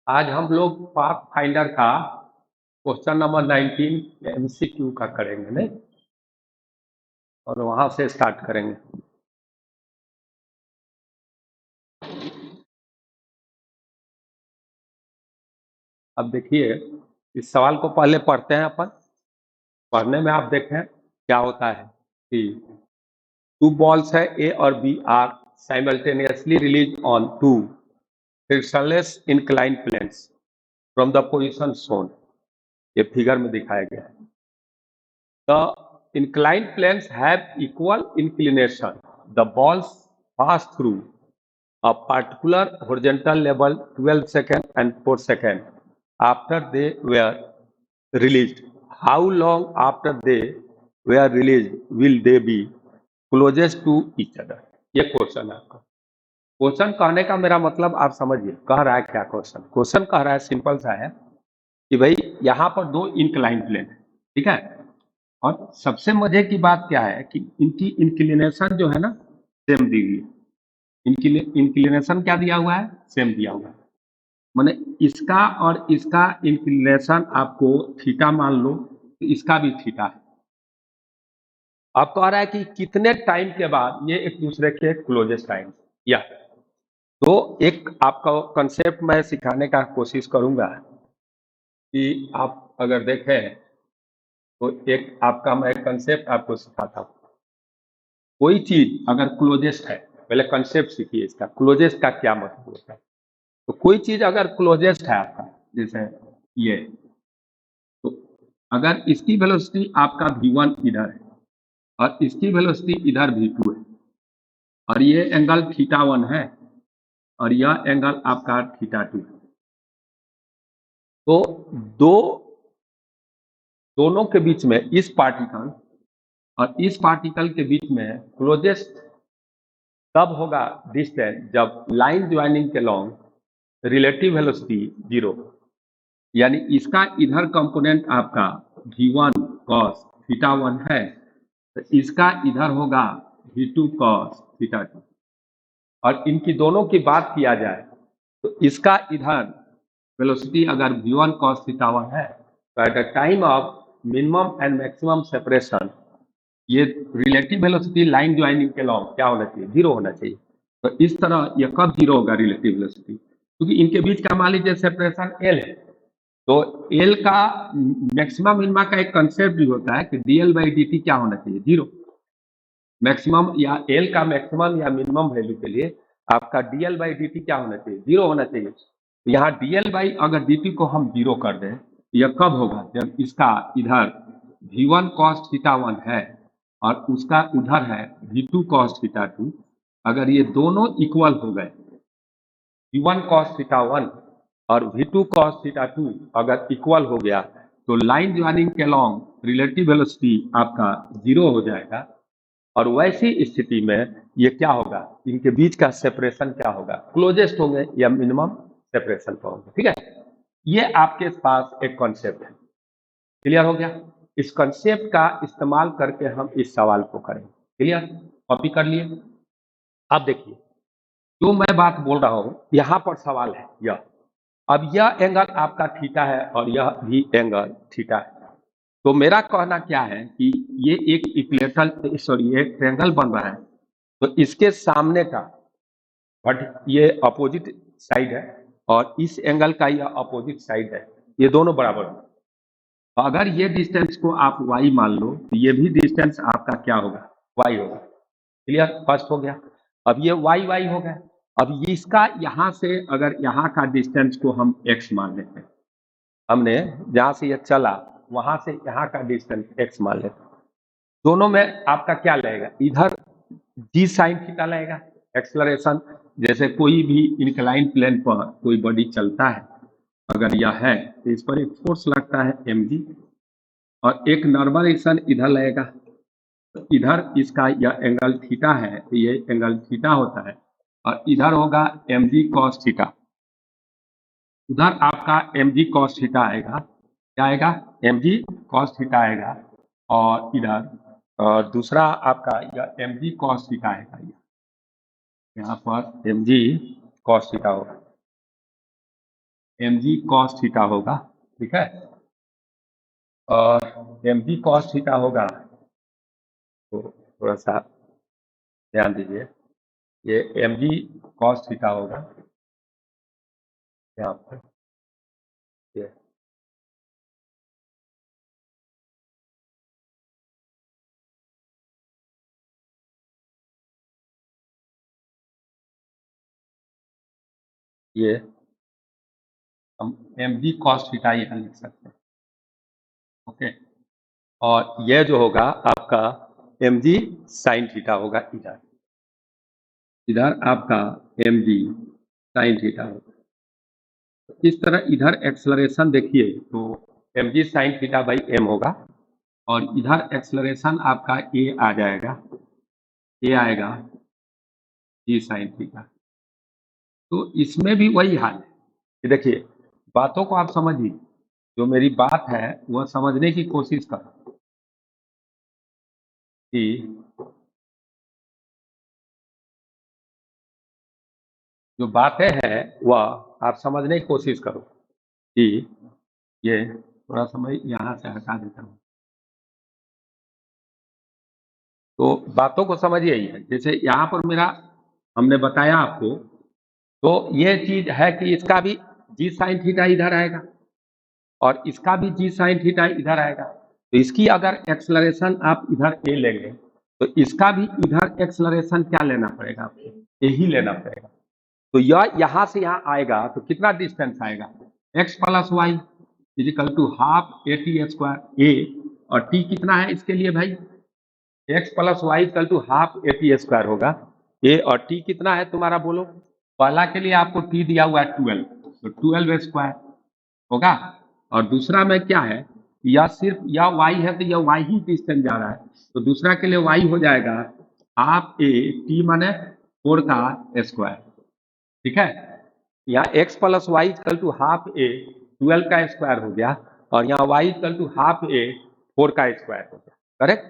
आज हम लोग पाथ फाइंडर का क्वेश्चन नंबर 19 एमसीक्यू का करेंगे नहीं, और वहां से स्टार्ट करेंगे। अब देखिए, इस सवाल को पहले पढ़ते हैं अपन। पढ़ने में आप देखें क्या होता है कि टू बॉल्स है ए और B are simultaneously release on two frictionless incline planes from the position shown. ये फिगर में दिखाया गया है। The inclined planes have equal inclination. The balls pass through a particular horizontal level 12 seconds and 4 seconds after they were released. How long after they were released will they be closest to each other? ये question है आपका। Question कहने का मेरा मतलब आप समझिए, कह रहा है क्या क्वेश्चन। क्वेश्चन कह रहा है, सिंपल सा है कि भाई यहाँ पर दो इंक्लाइन प्लेन है, ठीक है। और सबसे मजे की बात क्या है कि इनकी इंक्लिनेशन जो है ना, सेम दी हुई है। इंक्लिनेशन क्या दिया हुआ है? सेम दिया हुआ है। माने इसका और इसका इंक्लिनेशन आपको थीटा मान लो, तो इसका भी थीटा है। अब कह रहा है कि कितने टाइम के बाद ये एक दूसरे के क्लोजेस्ट टाइम, या तो एक आपका कंसेप्ट मैं सिखाने का कोशिश करूंगा कि आप अगर देखें तो एक आपका मैं कंसेप्ट आपको सिखाता हूँ। कोई चीज अगर क्लोजेस्ट है, पहले कंसेप्ट सीखिए इसका, क्लोजेस्ट का क्या मतलब होता है। तो कोई चीज अगर क्लोजेस्ट है आपका, जैसे ये, तो अगर इसकी वेलोसिटी आपका v1 इधर है और इसकी वेलोसिटी इधर v2 है, और ये एंगल θ1 है और यह एंगल आपका θ2 है, तो दोनों के बीच में इस पार्टिकल और इस पार्टिकल के बीच में क्लोजेस्ट तब होगा डिस्टेंस जब लाइन ज्वाइनिंग के लॉन्ग रिलेटिव वेलोसिटी 0, यानी इसका इधर कंपोनेंट आपका v1 cos θ1 है, तो इसका इधर होगा v2 cos θ2। और इनकी दोनों की बात किया जाए तो इसका इधर वेलोसिटी अगर v1 cos θ1 है, तो at the time of minimum and maximum separation ये रिलेटिव वेलोसिटी लाइन ज्वाइनिंग के लॉन्ग क्या होना चाहिए? 0 होना चाहिए। तो इस तरह ये कब 0 होगा रिलेटिव वेलोसिटी? क्योंकि इनके बीच का मान लीजिए सेपरेशन L है, तो L का मैक्सिमम मिनिमा का एक कंसेप्ट भी होता है कि dl/dt क्या होना चाहिए? 0। मैक्सिमम या L का मैक्सिमम या मिनिमम वैल्यू के लिए आपका dl/dt क्या होना चाहिए? 0 होना चाहिए। यहाँ अगर dt को हम 0 कर दें, यह कब होगा? जब इसका इधर v1 cos θ1 है और उसका उधर है v2 cos θ2। अगर ये दोनों इक्वल हो गए, v1 cos θ1 और v2 cos θ2 अगर इक्वल हो गया, तो लाइन ज्वाइनिंग के लॉन्ग रिलेटिव वेलोसिटी आपका 0 हो जाएगा। और वैसी स्थिति में ये क्या होगा? इनके बीच का सेपरेशन क्या होगा? क्लोजेस्ट होंगे या मिनिमम सेपरेशन पर होंगे, ठीक है। ये आपके पास एक कॉन्सेप्ट है, क्लियर हो गया। इस कंसेप्ट का इस्तेमाल करके हम इस सवाल को करें। क्लियर? कॉपी कर लिए? अब देखिए, जो मैं बात बोल रहा हूं यहां पर सवाल है यह। अब यह एंगल आपका थीटा है और यह भी एंगल थीटा है। तो मेरा कहना क्या है कि ये एक एक ट्रायंगल बन रहा है, तो इसके सामने का बट ये अपोजिट साइड है और इस एंगल का यह अपोजिट साइड है, ये दोनों बराबर है। अगर ये डिस्टेंस को आप y मान लो, तो ये भी डिस्टेंस आपका क्या होगा? y होगा। क्लियर? फर्स्ट हो गया। अब ये y हो गया। अब इसका यहां से अगर यहाँ का डिस्टेंस को हम x मान लेते हैं, हमने जहां से ये चला वहां से यहाँ का डिस्टेंस x मान लेते हैं, दोनों में आपका क्या लगेगा? इधर g sin थीटा लगेगा। एक्सलरेशन, जैसे कोई भी इंक्लाइन प्लेन पर कोई बॉडी चलता है, अगर यह है तो इस पर एक फोर्स लगता है mg, और एक नॉर्मल एक्शन इधर लगेगा। तो इधर इसका यह एंगल थीटा है, तो ये एंगल थीटा होता है, और इधर होगा mg cos थीटा। उधर आपका mg cos थीटा आएगा, क्या आएगा? mg cos थीटा आएगा, और इधर दूसरा आपका यह mg cos थीटा आएगा। यहाँ पर mg कॉस थीटा होगा, mg cos थीटा होगा, ठीक है। और mg cos थीटा होगा तो थोड़ा सा ध्यान दीजिए, ये mg cos थीटा होगा यहाँ पर, ये हम mg cos थीटा यहाँ लिख सकते हैं, ओके। और ये जो होगा आपका mg sin थीटा होगा, इधर इधर आपका mg sin थीटा होगा। इस तरह इधर एक्सलरेशन देखिए तो mg sin theta by m होगा, और इधर एक्सलरेशन आपका a आ जाएगा, a आएगा g sin थीटा। तो इसमें भी वही हाल है कि देखिए, बातों को आप समझिए, जो मेरी बात है वह समझने की कोशिश करो कि जो बातें हैं वह आप समझने की कोशिश करो कि ये थोड़ा समय यहाँ से हटा देता हूँ, तो बातों को समझिए ही है। जैसे यहाँ पर मेरा हमने बताया आपको, तो ये चीज है कि इसका भी जी साइन थीटा इधर आएगा और इसका भी जी साइन थीटा इधर आएगा। तो इसकी अगर एक्सलरेशन आप इधर ए लेंगे तो इसका भी इधर एक्सलरेशन क्या लेना पड़ेगा आपको, ए ही लेना पड़ेगा। तो यह यहाँ से यहाँ आएगा तो कितना डिस्टेंस आएगा, x plus y is equal to half a t square, a और टी कितना है इसके लिए भाई, x plus y equal to half a t square होगा, ए और टी कितना है तुम्हारा बोलो। पहला के लिए आपको टी दिया हुआ है 12, तो 12 स्क्वायर होगा। और दूसरा में क्या है, या सिर्फ यह y है तो यह y ही डिस्टेंस जा रहा है, तो दूसरा के लिए y हो जाएगा हाफ ए टी माने 4 का स्क्वायर, ठीक है। यहाँ x plus y equal to half a 12 का स्क्वायर हो गया, और यहाँ y equal to half a 4 का स्क्वायर हो गया, करेक्ट।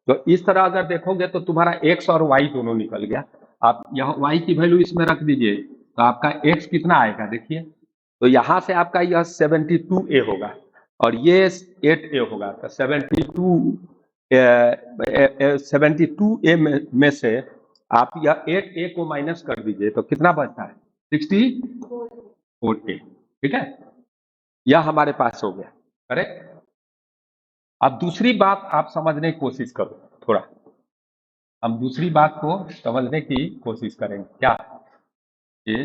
तो इस तरह अगर देखोगे तो तुम्हारा x और y दोनों निकल गया। आप यहाँ y की वैल्यू इसमें रख दीजिए तो आपका x कितना आएगा देखिए, तो यहाँ से आपका यह 72a होगा और ये 8a होगा, तो 72a में से आप यह 8a को माइनस कर दीजिए तो कितना बचता है, 64a, ठीक है। यह हमारे पास हो गया, करेक्ट। अब दूसरी बात आप समझने की कोशिश करो थोड़ा, हम दूसरी बात को समझने की कोशिश करेंगे, क्या ये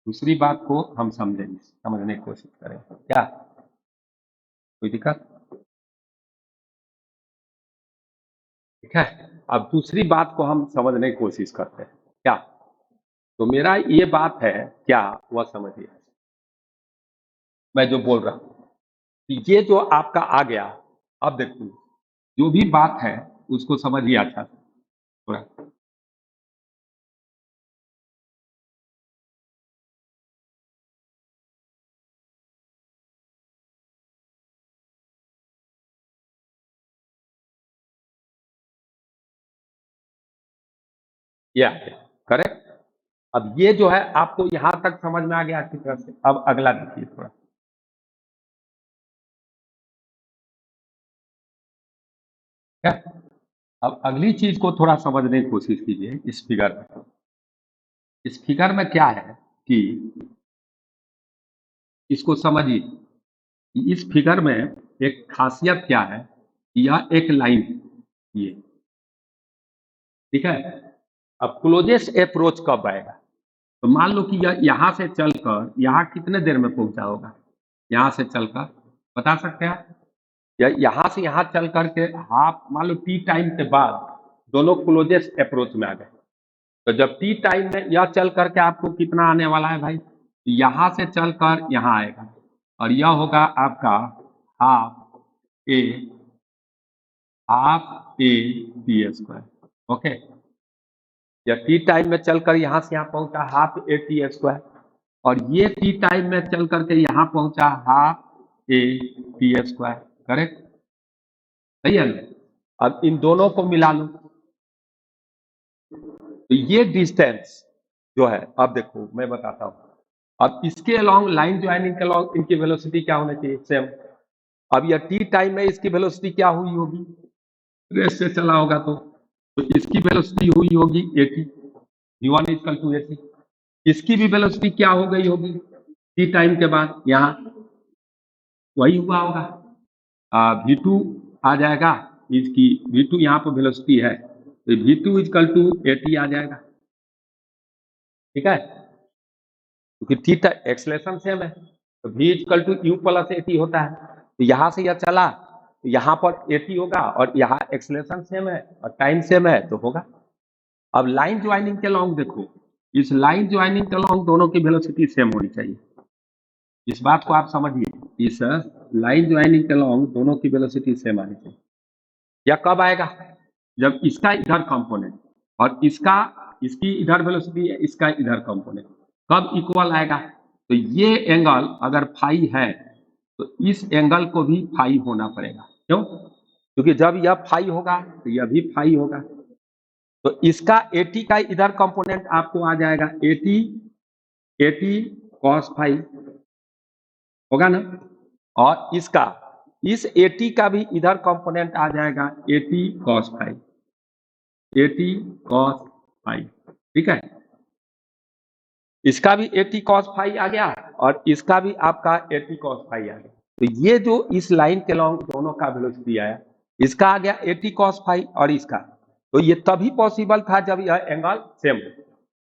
दूसरी बात को हम समझने की कोशिश करेंगे, क्या कोई दिक्कत, ठीक है। अब दूसरी बात को हम समझने की कोशिश करते हैं, क्या, तो मेरा ये बात है क्या वह समझिए, मैं जो बोल रहा हूं ये जो आपका आ गया। अब देखो जो भी बात है उसको समझिए अच्छा से थोड़ा, ये आ गया, करेक्ट। अब ये जो है आपको यहां तक समझ में आ गया अच्छी तरह से। अब अगला देखिए थोड़ा, क्या, अब अगली चीज को थोड़ा समझने की कोशिश कीजिए इस फिगर में। इस फिगर में क्या है कि इसको समझिए कि इस फिगर में एक खासियत क्या है, यह एक लाइन है ये, ठीक है। अब क्लोजेस्ट अप्रोच कब आएगा, तो मान लो कि यह यहां से चलकर यहां कितने देर में पहुंचा होगा, यहां से चलकर बता सकते हैं, या यहां से यहां चल करके हाफ मान लो टी टाइम के बाद दोनों क्लोजेस्ट अप्रोच में आ गए, तो जब टी टाइम में यह चल करके आपको कितना आने वाला है भाई, यहां से चलकर यहां आएगा और यह होगा आपका half a t square, okay. या टी टाइम में चलकर यहां से यहां पहुंचा हाफ ए टी स्क्वायर, और ये टी टाइम में चल करके यहां पहुंचा half a t square, correct, सही है ना। अब इन दोनों को मिला लो तो ये डिस्टेंस जो है, अब देखो मैं बताता हूँ। अब इसके अलोंग लाइन ज्वाइनिंग के अलोंग इनकी वेलोसिटी क्या होनी चाहिए? सेम। अब यह टी टाइम में इसकी वेलोसिटी क्या हुई होगी? रेस से चला होगा तो इसकी वेलोसिटी हुई होगी 80, v1 इक्वल टू 80। इसकी भी वेलोसिटी क्या हो गई होगी टी टाइम के बाद? यहाँ वही हुआ होगा, v2 आ जाएगा, इसकी v2 यहाँ पर वेलोसिटी है तो v2 इक्वल टू 80 आ जाएगा। ठीक है, क्योंकि टी एक्सलेशन सेम है तो v equal to u plus 80 होता है। तो यहाँ से यह चला तो यहाँ पर 80 होगा और यहाँ एक्सलेशन सेम है और टाइम सेम है तो होगा। अब लाइन ज्वाइनिंग के लॉन्ग देखो, इस लाइन ज्वाइनिंग के लॉन्ग दोनों की वेलोसिटी सेम होनी चाहिए। इस बात को आप समझिए, इस लाइन ज्वाइनिंग के लॉन्ग दोनों की वेलोसिटी सेम आनी चाहिए। या कब आएगा? जब इसका इधर कंपोनेंट और इसकी इधर वेलोसिटी है, इसका इधर कंपोनेंट कब इक्वल आएगा? तो ये एंगल अगर फाई है तो इस एंगल को भी फाई होना पड़ेगा। क्यों? क्योंकि जब यह फाई होगा तो यह भी फाई होगा। तो इसका 80 का इधर कंपोनेंट आपको आ जाएगा 80 cos फाई होगा ना, और इसका इस 80 का भी इधर कंपोनेंट आ जाएगा 80 cos फाई, 80 cos फाई। ठीक है, इसका भी 80 cos फाई आ गया और इसका भी आपका 80 cos फाई आ गया। तो ये जो इस लाइन के लॉन्ग दोनों का वेलोसिटी आया, इसका आ गया 80 cos फाई और इसका, तो ये तभी पॉसिबल था जब यह एंगल सेम हो।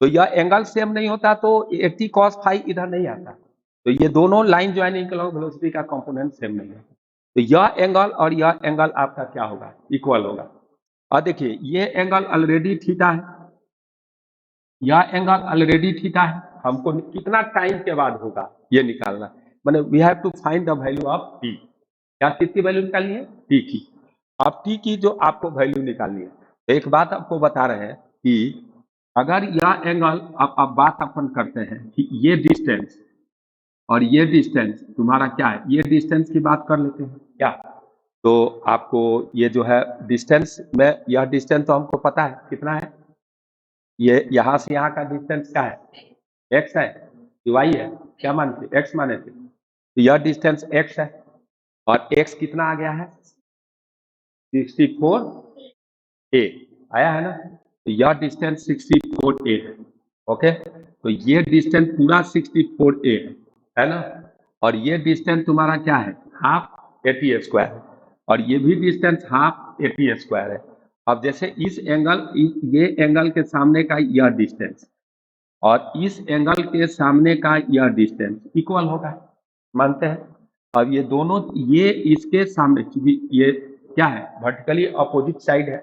तो यह एंगल सेम नहीं होता तो 80 cos फाई इधर नहीं आता। तो ये दोनों लाइन ज्वाइनिंग के लॉन्ग वेलोसिटी का कंपोनेंट सेम नहीं है। तो यह एंगल और यह एंगल आपका क्या होगा? इक्वल होगा। और देखिए ये एंगल ऑलरेडी थीटा है, यह एंगल ऑलरेडी थीटा है। हमको कितना टाइम के बाद होगा ये निकालना, माने we have to find the value of T. क्या कितनी वैल्यू निकालनी है? टी की। अब टी की जो आपको वैल्यू निकालनी है, तो एक बात आपको बता रहे हैं कि अगर यह एंगल, अब बात अपन करते हैं कि ये डिस्टेंस और ये डिस्टेंस तुम्हारा क्या है, ये डिस्टेंस की बात कर लेते हैं क्या? तो आपको ये जो है डिस्टेंस में, यह डिस्टेंस तो हमको पता है कितना है, ये यहाँ से यहाँ का डिस्टेंस क्या है? x है कि y है? क्या मानते? x माने थे। तो यह डिस्टेंस x है और x कितना आ गया है? 64a आया है ना। तो यह डिस्टेंस 64a है। ओके, तो ये डिस्टेंस पूरा 64a है ना, और ये डिस्टेंस तुम्हारा क्या है? हाफ 80 स्क्वायर है, और ये भी डिस्टेंस हाफ 80 स्क्वायर है। अब जैसे इस एंगल, ये एंगल के सामने का यह डिस्टेंस और इस एंगल के सामने का यह डिस्टेंस इक्वल होगा, मानते हैं? अब ये दोनों, ये इसके सामने, क्योंकि ये क्या है? वर्टिकली अपोजिट साइड है,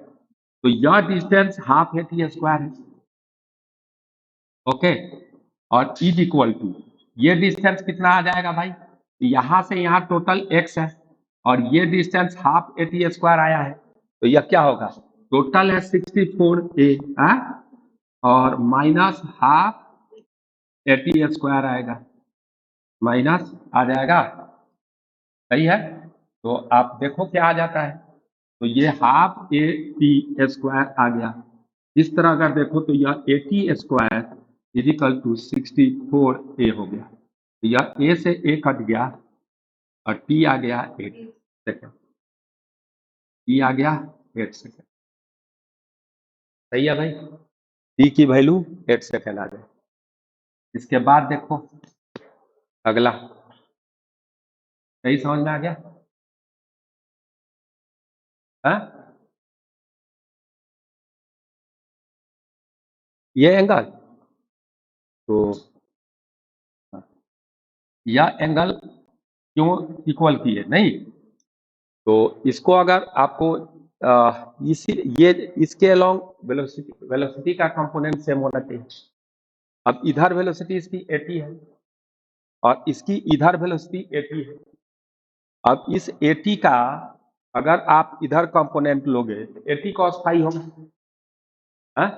तो यह डिस्टेंस हाफ 80 स्क्वायर है। ओके, और इज इक्वल टू ये डिस्टेंस कितना आ जाएगा भाई? यहां से यहां टोटल x है और ये डिस्टेंस हाफ 80 स्क्वायर आया है, तो यह क्या होगा? टोटल है 64a और माइनस हाफ 80 स्क्वायर आएगा, माइनस आ जाएगा। सही है, तो आप देखो क्या आ जाता है, तो ये हाफ 80 स्क्वायर आ गया। इस तरह अगर देखो तो यह 80 स्क्वायर इजिकल टू 64a हो गया। तो यह a से a कट गया और t आ गया 8 सेकेंड, t आ गया 8 सेकेंड। सही है भाई, t की वैल्यू 8 सेकेंड आ जाए। इसके बाद देखो अगला, सही समझ में आ गया? हाँ, ये एंगल, तो यह एंगल क्यों इक्वल किए नहीं, तो इसको अगर आपको इसके अलोंग वेलोसिटी का कंपोनेंट सेम होना चाहिए। अब इधर वेलोसिटी इसकी 80 है और इसकी इधर वेलोसिटी 80 है। अब इस 80 का अगर आप इधर कंपोनेंट लोगे तो 80 cos फाई होगा, हाँ?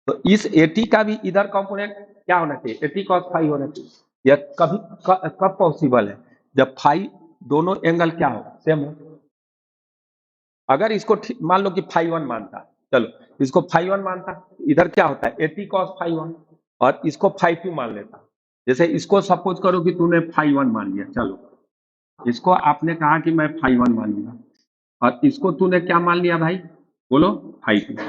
तो इस 80 का भी इधर कंपोनेंट क्या होना चाहिए? 80 cos फाई होना चाहिए। यह कब पॉसिबल है? जब फाई दोनों एंगल क्या हो? सेम हो। अगर इसको मान लो कि फाई 1 मानता, चलो इसको फाई 1 मानता, इधर क्या होता है? 80 cos फाई 1, और इसको φ2 मान लेता। जैसे इसको सपोज करो कि तूने φ1 मान लिया, चलो इसको आपने कहा कि मैं φ1 मानूंगा, और इसको तूने क्या मान लिया भाई, बोलो φ2।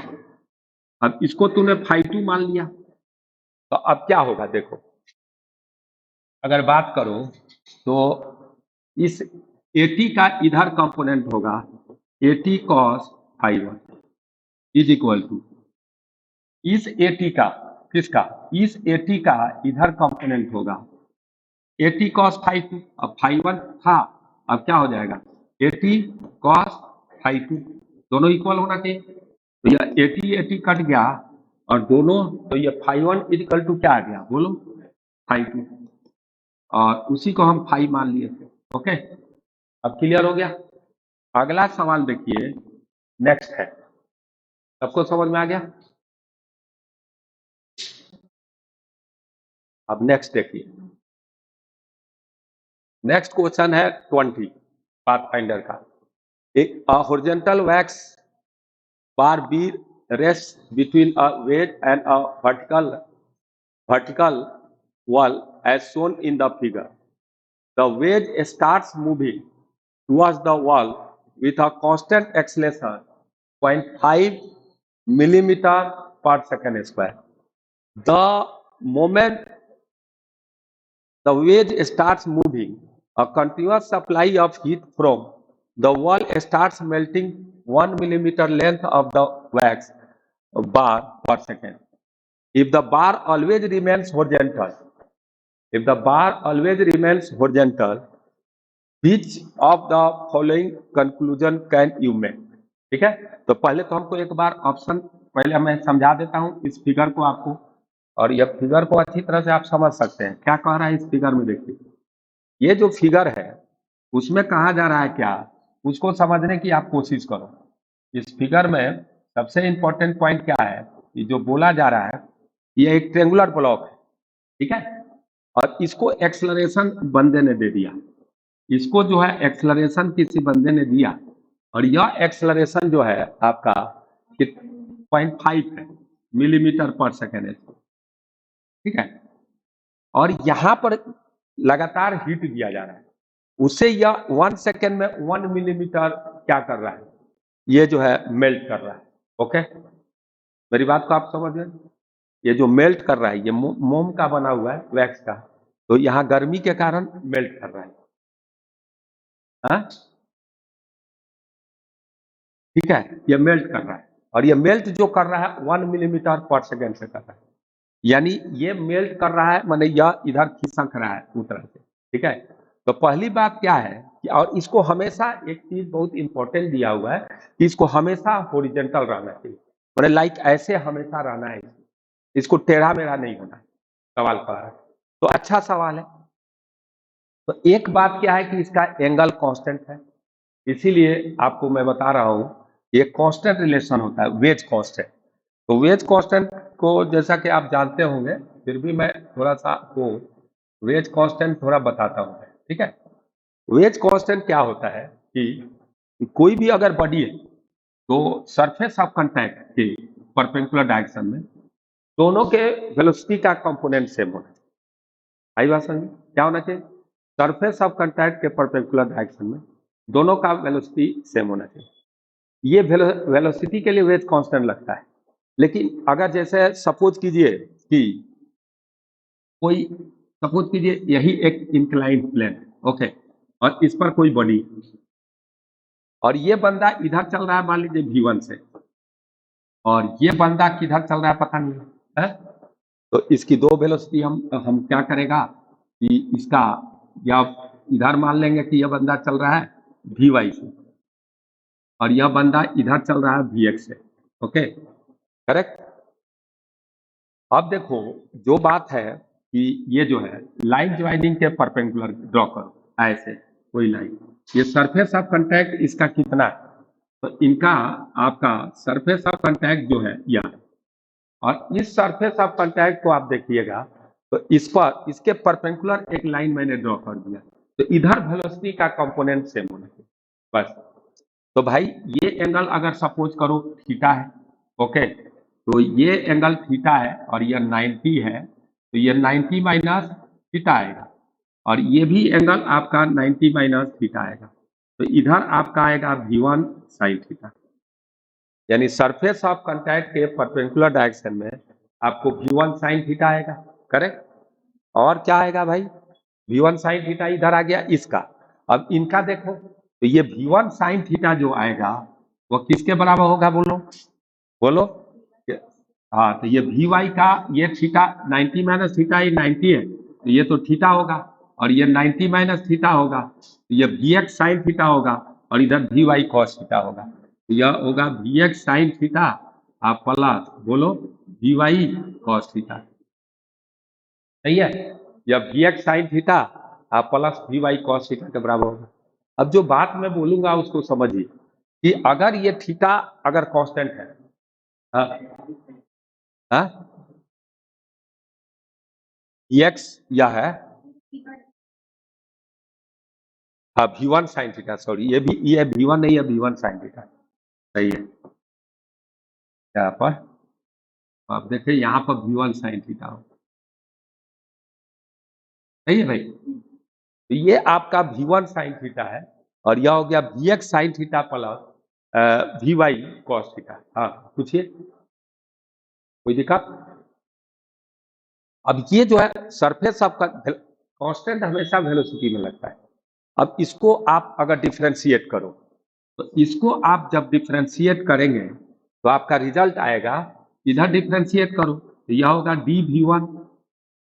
अब इसको तूने φ2 मान लिया, तो अब क्या होगा देखो, अगर बात करो तो इस AT का इधर कंपोनेंट होगा AT cos φ1 is equal to इस AT का, किसका, इस AT का इधर कंपोनेंट होगा AT cos φ2। अब φ1 था, अब क्या हो जाएगा AT cos φ2, दोनों इक्वल होना चाहिए। तो यह AT कट गया और दोनों, तो ये φ1 इक्वल टू क्या आ गया, बोलो φ2, और उसी को हम फाई मान लिए थे। ओके, अब क्लियर हो गया। अगला सवाल देखिए, नेक्स्ट है, सबको समझ में आ गया। अब नेक्स्ट देखिए, नेक्स्ट क्वेश्चन है 20 पाथफाइंडर का। एक horizontal wax bar B rest between a wedge and a vertical wall as shown in the figure. The wedge starts moving towards the wall with a constant acceleration 0.5 millimeter per second square. The moment the wedge starts moving, a continuous supply of heat from the wall starts melting 1 millimeter length of the wax bar per second. If the bar always remains horizontal, if the bar always remains horizontal, which of the following conclusion can you make? ठीक है, तो पहले तो हमको एक बार option पहले मैं समझा देता हूं इस फिगर को आपको, और यह फिगर को अच्छी तरह से आप समझ सकते हैं क्या कह रहा है इस फिगर में। देखिए, ये जो फिगर है उसमें कहा जा रहा है क्या, उसको समझने की आप कोशिश करो। इस फिगर में सबसे इंपॉर्टेंट पॉइंट क्या है, कि जो बोला जा रहा है ये एक ट्रेंगुलर ब्लॉक है, ठीक है, और इसको एक्सलरेशन बंदे ने दे दिया, इसको जो है एक्सलरेशन किसी बंदे ने दिया, और यह एक्सलरेशन जो है आपका 0.5 है मिलीमीटर पर सेकेंड है, ठीक है, और यहां पर लगातार हीट दिया जा रहा है, उससे यह 1 सेकेंड में 1 मिलीमीटर क्या कर रहा है, ये जो है मेल्ट कर रहा है। ओके, मेरी बात को आप समझ रहे, ये जो मेल्ट कर रहा है ये मोम का बना हुआ है, वैक्स का, तो यहाँ गर्मी के कारण मेल्ट कर रहा है, हाँ? ठीक है, ये मेल्ट कर रहा है, और ये मेल्ट जो कर रहा है 1 मिलीमीटर पर सेकेंड से कर रहा है, यानी ये मेल्ट कर रहा है, माने यह इधर खिसक रहा है उस से, ठीक है। तो पहली बात क्या है कि, और इसको हमेशा एक चीज बहुत इंपॉर्टेंट दिया हुआ है कि इसको हमेशा हॉरिजॉन्टल रहना चाहिए, माने लाइक ऐसे हमेशा रहना है, इसको टेढ़ा मेढ़ा नहीं होना है, सवाल पड़ा है तो अच्छा सवाल है। तो एक बात क्या है कि इसका एंगल कांस्टेंट है, इसीलिए आपको मैं बता रहा हूं ये कांस्टेंट रिलेशन होता है, वेज कांस्टेंट। तो वेज कांस्टेंट को जैसा कि आप जानते होंगे, फिर भी मैं थोड़ा सा आपको वेज कांस्टेंट थोड़ा बताता हूं, ठीक है। वेज कांस्टेंट क्या होता है कि कोई भी अगर बॉडी है तो सरफेस ऑफ कांटेक्ट के परपेंडिकुलर डायरेक्शन में दोनों के वेलोसिटी का कंपोनेंट सेम होना चाहिए। आई बात समझ में, क्या होना चाहिए, सरफेस ऑफ कांटेक्ट के परपेंडिकुलर डायरेक्शन में दोनों का वेलोसिटी सेम होना चाहिए। ये वेलोसिटी के लिए वेज कांस्टेंट लगता है। लेकिन अगर जैसे सपोज कीजिए कि कोई, सपोज कीजिए यही एक इंक्लाइंड प्लेन, ओके, और इस पर कोई बॉडी, और ये बंदा इधर चल रहा है मान लीजिए V1 से, और ये बंदा किधर चल रहा है पता नहीं है, तो इसकी दो वेलोसिटी हम क्या करेगा कि इसका, या इधर मान लेंगे कि यह बंदा चल रहा है Vy से, और यह बंदा इधर चल रहा है Vx से, ओके, करेक्ट। अब देखो जो बात है कि ये जो है लाइन ज्वाइनिंग के परपेंडिकुलर ड्रॉ करो, ऐसे कोई लाइन, ये सरफेस ऑफ कांटेक्ट इसका कितना है, तो इनका आपका सरफेस ऑफ कांटेक्ट जो है यह, और इस सरफेस ऑफ कांटेक्ट को आप देखिएगा तो इस पर, इसके परपेंडिकुलर एक लाइन मैंने ड्रॉ कर दिया, तो इधर वेलोसिटी का कंपोनेंट सेम होना चाहिए बस। तो भाई ये एंगल अगर सपोज करो थीटा है, ओके, तो ये एंगल थीटा है और यह 90 है, तो ये 90 माइनस थीटा आएगा और ये भी एंगल आपका 90 माइनस थीटा आएगा। तो इधर आपका आएगा V1 साइन थीटा, यानी सरफेस ऑफ कांटेक्ट के परपेंडिकुलर डायरेक्शन में आपको V1 साइन थीटा आएगा। करेक्ट। और क्या आएगा भाई? V1 साइन थीटा इधर आ गया इसका। अब इनका देखो तो ये V1 साइन थीटा जो आएगा वो किसके बराबर होगा? बोलो बोलो। हाँ, तो ये Vy का ये थीटा 90 माइनस थीटा, ये 90 है तो ये तो थीटा होगा और ये 90 माइनस थीटा होगा तो ये Vx साइन थीटा होगा और इधर Vy कॉस थीटा होगा। तो यह होगा Vx साइन थीटा आप प्लस बोलो Vy कॉस थीटा। सही है? यह Vx साइन थीटा आप प्लस Vy कॉस थीटा के बराबर होगा। अब जो बात मैं बोलूंगा उसको समझिए कि अगर ये थीटा अगर कांस्टेंट है, हाँ हाँ, Vx यह है, हाँ V1 साइन थीटा, सॉरी ये V1 नहीं है, V1 साइन थीटा। सही है। यहाँ पर आप देखें, यहाँ पर V1 साइन थीटा हो। सही है भाई? तो ये आपका V1 साइन थीटा है और यह हो गया Vx sign theta plus Vy cos theta. हाँ पूछिए, कोई दिक्कत? अब ये जो है सरफेस ऑफ कांस्टेंट हमेशा वेलोसिटी में लगता है। अब इसको आप अगर डिफरेंशिएट करो तो इसको आप जब डिफरेंशिएट करेंगे तो आपका रिजल्ट आएगा, इधर डिफरेंशिएट करो तो यह होगा dV1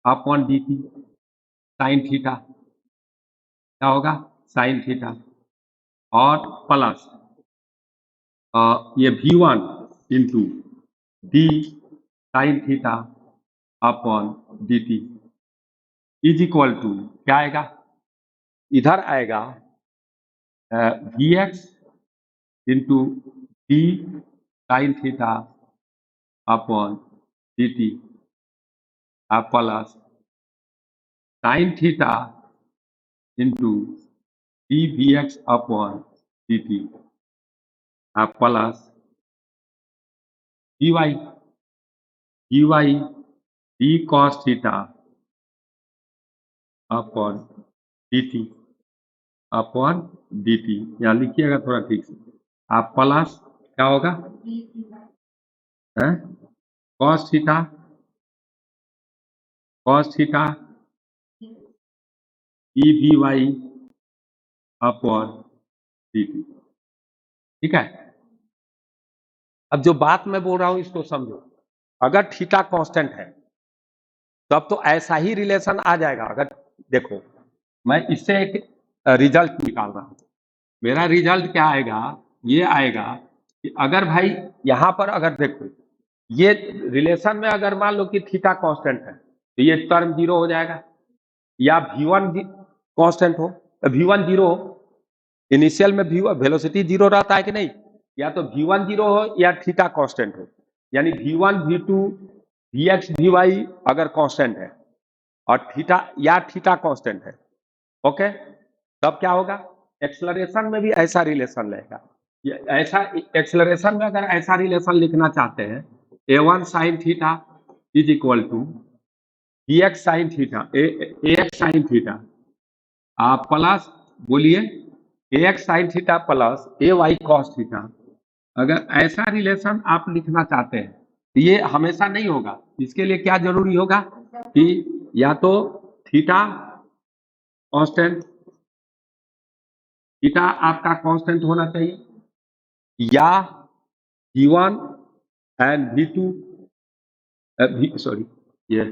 upon dt sine theta, क्या होगा? साइन थीटा और प्लस ये V1 into d sine theta upon dt is equal to क्या आएगा? इधर आएगा Vx into d sine theta upon dt plus sine theta into dVx upon dt plus dy d cos theta upon dt upon dt, यहाँ लिखिएगा थोड़ा ठीक से। आप प्लस क्या होगा? cos theta dVy upon dt। ठीक है? अब जो बात मैं बोल रहा हूं इसको समझो। अगर थीटा कांस्टेंट है तब तो ऐसा ही रिलेशन आ जाएगा। अगर देखो, मैं इससे एक रिजल्ट निकाल रहा हूं। मेरा रिजल्ट क्या आएगा? ये आएगा कि अगर भाई यहां पर अगर देखो ये रिलेशन में अगर मान लो कि थीटा कांस्टेंट है तो ये टर्म जीरो हो जाएगा, या V1 कांस्टेंट हो, V1 जीरो हो। इनिशियल में वेलोसिटी जीरो रहता है कि नहीं? या तो V1 जीरो हो या थीटा कांस्टेंट हो, यानी V1 V2 Vx Vy अगर कांस्टेंट है और थीटा कांस्टेंट है, ओके, तब क्या होगा? एक्सलरेशन में भी ऐसा रिलेशन रहेगा। ऐसा एक्सलरेशन में अगर ऐसा रिलेशन लिखना चाहते हैं, A1 sine theta is equal to Bx sine theta Ax sine theta plus बोलिए Ax sine theta plus Ay cos theta. अगर ऐसा रिलेशन आप लिखना चाहते हैं तो ये हमेशा नहीं होगा। इसके लिए क्या जरूरी होगा कि या तो थीटा कांस्टेंट, थीटा आपका कांस्टेंट होना चाहिए, या V1 एंड V2 सॉरी ये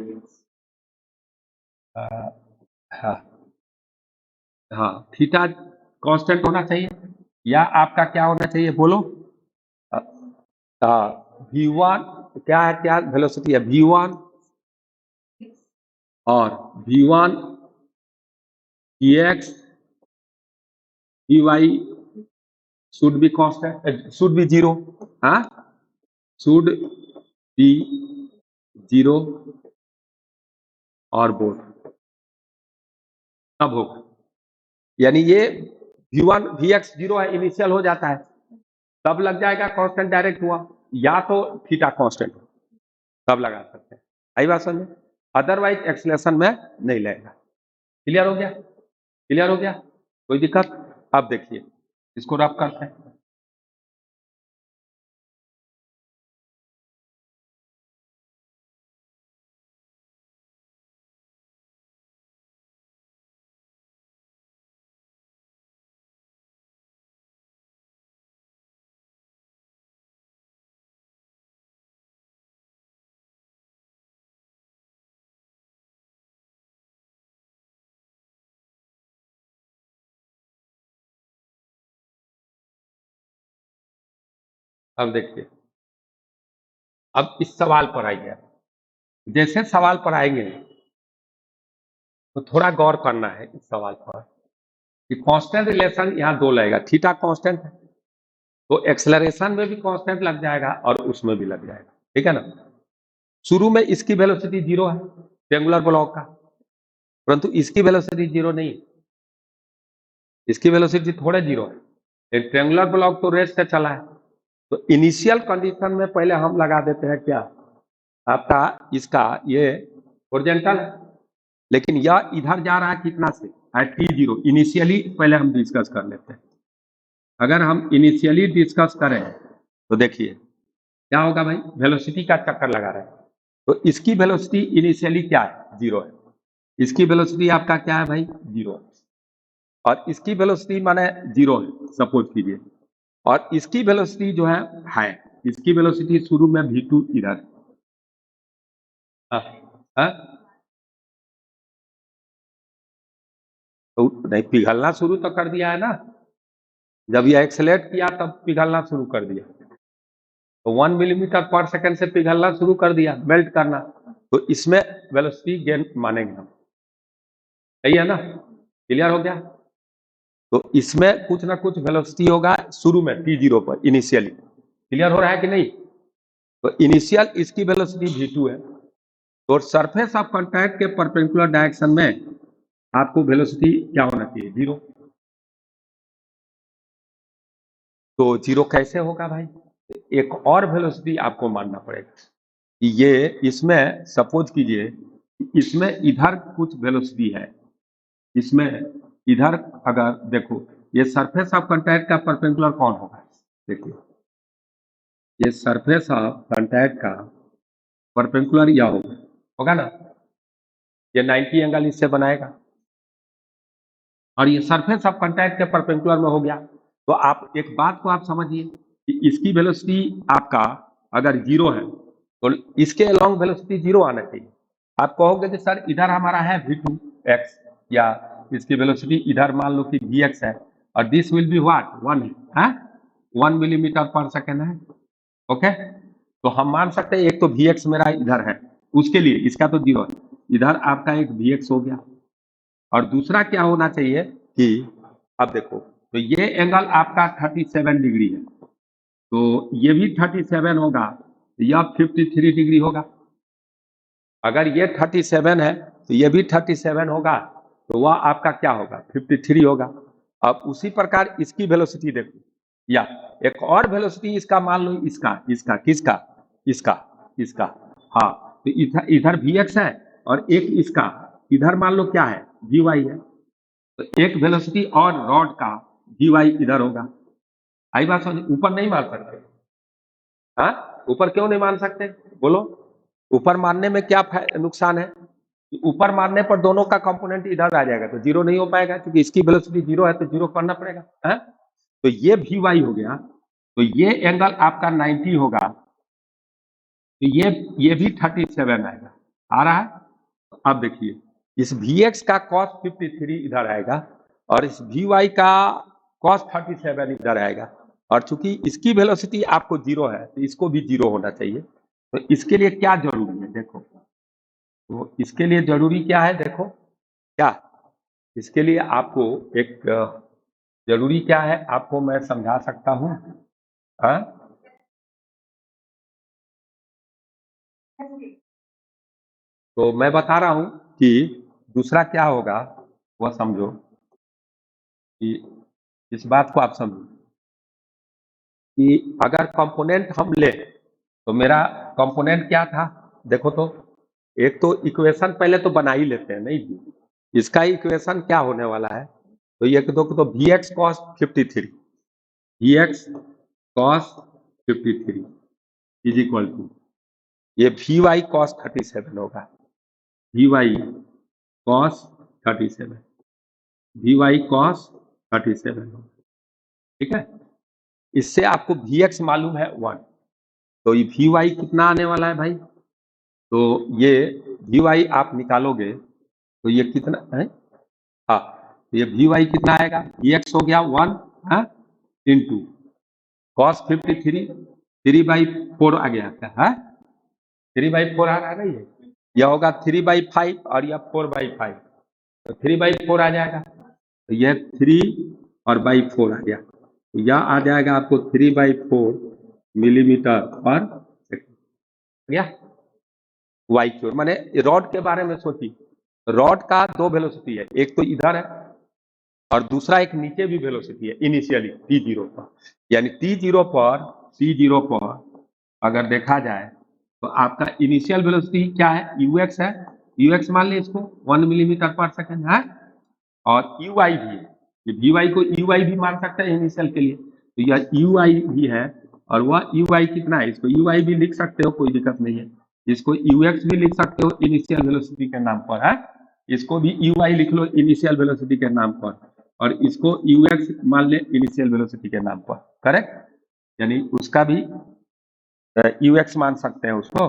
हाँ हाँ, थीटा कांस्टेंट होना चाहिए, या आपका क्या होना चाहिए बोलो? V1 क्या है, क्या वेलोसिटी है? V1 और V1 Ex Ey should be constant, should be zero, हाँ, should be zero और बोथ तब होगा। यानी ये V1 Vx जीरो है, इनिशियल हो जाता है, तब लग जाएगा कांस्टेंट डायरेक्ट हुआ, या तो थीटा कांस्टेंट हो तब लगा सकते हैं। आई बात समझे? अदरवाइज एक्सेलरेशन में नहीं लेगा। क्लियर हो गया? क्लियर हो गया? कोई दिक्कत? अब देखिए इसको रब करते हैं। अब देखिए, अब इस सवाल पर आइए। जैसे सवाल पर आएंगे तो थोड़ा गौर करना है इस सवाल पर कि कांस्टेंट रिलेशन यहाँ दो लगेगा, थीटा कांस्टेंट है तो एक्सेलरेशन में भी कांस्टेंट लग जाएगा और उसमें भी लग जाएगा। ठीक है ना? शुरू में इसकी वेलोसिटी 0 है ट्रायंगुलर ब्लॉक का, परंतु इसकी वेलोसिटी 0 नहीं, इसकी वेलोसिटी थोड़े 0 है। ट्रायंगुलर ब्लॉक तो रेस्ट से चला है, तो इनिशियल कंडीशन में पहले हम लगा देते हैं क्या, आपका इसका ये हॉरिजॉन्टल है, लेकिन यह इधर जा रहा है कितना से, एट t0। इनिशियली पहले हम डिस्कस कर लेते हैं। अगर हम इनिशियली डिस्कस करें तो देखिए क्या होगा भाई, वेलोसिटी का चक्कर लगा रहे हैं तो इसकी वेलोसिटी इनिशियली क्या है, 0 है। इसकी वेलोसिटी आपका क्या है भाई, 0 है। और इसकी वेलोसिटी माने 0 है सपोज कीजिए, और इसकी वेलोसिटी जो है इसकी वेलोसिटी शुरू में v2 इधर है, तो नहीं पिघलना शुरू तो कर दिया है ना, जब ये एक्सेलेरेट किया तब पिघलना शुरू कर दिया, तो 1 मिलीमीटर पर सेकंड से पिघलना शुरू कर दिया, मेल्ट करना, तो इसमें वेलोसिटी गेन मानेंगे हम। सही है ना? क्लियर हो गया? तो इसमें कुछ ना कुछ वेलोसिटी होगा शुरू में t0 पर इनिशियली। क्लियर हो रहा है कि नहीं? तो इनिशियल इसकी वेलोसिटी v2 है, तो सरफेस ऑफ कांटेक्ट के परपेंडिकुलर डायरेक्शन में आपको वेलोसिटी क्या होना चाहिए, 0। तो 0 कैसे होगा भाई, एक और वेलोसिटी आपको मानना पड़ेगा कि ये इसमें सपोज कीजिए इसमें इधर कुछ वेलोसिटी है, इसमें इधर अगर देखो ये सरफेस ऑफ कांटेक्ट का परपेंडिकुलर कौन होगा, देखिए ये सरफेस ऑफ कांटेक्ट का परपेंडिकुलर या होगा ना, ये 90 एंगल इससे बनाएगा, और ये सरफेस ऑफ कांटेक्ट के परपेंडिकुलर में हो गया। तो आप एक बात को आप समझिए कि इसकी वेलोसिटी आपका अगर 0 है तो इसके अलोंग वेलोसिटी 0 आना चाहिए। आप कहोगे कि सर इधर हमारा है v2x, या इसकी वेलोसिटी इधर मान लो कि vx है, और दिस विल बी व्हाट 1 है, 1 मिलीमीटर पर सेकेंड है। ओके, तो हम मान सकते हैं एक तो vx मेरा इधर है, उसके लिए इसका तो 0 है, इधर आपका एक vx हो गया, और दूसरा क्या होना चाहिए कि अब देखो तो ये एंगल आपका 37 डिग्री है, तो ये भी 37 होगा, यह 53 डिग्री होगा। अगर ये 37 है तो ये भी 37 होगा, तो वह आपका क्या होगा, 53 होगा। अब उसी प्रकार इसकी वेलोसिटी देखो, या एक और वेलोसिटी इसका मान लो, इसका इसका किसका, इसका इसका, हाँ, तो इधर vx है और एक इसका इधर मान लो क्या है, vy है, तो एक वेलोसिटी और रॉड का vy इधर होगा। आई बात समझ? ऊपर नहीं मान सकते, हाँ ऊपर क्यों नहीं मान सकते बोलो, ऊपर मारने में क्या नुकसान है, ऊपर मारने पर दोनों का कंपोनेंट इधर आ जाएगा तो 0 नहीं हो पाएगा, क्योंकि इसकी वेलोसिटी 0 है तो 0 करना पड़ेगा, है? तो ये vy हो गया, तो ये एंगल आपका 90 होगा, तो ये भी 37 आएगा, आ रहा है? अब देखिए इस vx का cos 53 इधर आएगा और इस vy का cos 37 इधर आएगा, और चूंकि इसकी वेलोसिटी आपको 0 है तो इसको भी 0 होना चाहिए। तो इसके लिए क्या जरूरी है देखो, तो इसके लिए जरूरी क्या है देखो, क्या इसके लिए आपको एक जरूरी क्या है आपको मैं समझा सकता हूं, हाँ? तो मैं बता रहा हूं कि दूसरा क्या होगा वह समझो, कि इस बात को आप समझो कि अगर कंपोनेंट हम ले तो मेरा कंपोनेंट क्या था देखो, तो एक तो इक्वेशन पहले तो बना ही लेते हैं नहीं जी। इसका इक्वेशन क्या होने वाला है, तो ये तो V X cos 53 V X cos 53 is equal to ये वी वाई कॉस 37 होगा, V Y cos 37 V Y cos 37 होगा, ठीक है। इससे आपको वी एक्स मालूम है 1, तो ये वी वाई कितना आने वाला है भाई, तो ये वी वाई आप निकालोगे तो ये कितना है, हाँ, तो ये वी वाई कितना आएगा, वी एक्स हो गया 1 इंटू कॉस 53 3/4 आ गया था, है 3/4 आ रहा है, नहीं है, यह होगा 3/5 और यह 4/5, तो 3/4 आ जाएगा, तो यह 3/4 आ गया, तो यह आ जाएगा आपको 3/4 मिलीमीटर पर सेकेंड गया। वाई क्यूर माने रॉड के बारे में सोचिए, रॉड का दो वेलोसिटी है, एक तो इधर है और दूसरा एक नीचे भी वेलोसिटी है इनिशियली t0 पर, यानी t0 पर अगर देखा जाए तो आपका इनिशियल वेलोसिटी क्या है, ux है, ux मान लीजिए इसको 1 मिलीमीटर पर सेकेंड है, और uy भी है, ये vy को uy भी मान सकते हैं इनिशियल के लिए, तो यह uy भी है, और वह uy कितना है, इसको uy भी लिख सकते हो, कोई दिक्कत नहीं है, इसको ux भी लिख सकते हो इनिशियल वेलोसिटी के नाम पर, है, इसको भी uy लिख लो इनिशियल वेलोसिटी के नाम पर, और इसको ux मान ले इनिशियल वेलोसिटी के नाम पर, करेक्ट, यानी उसका भी ux मान सकते हैं उसको।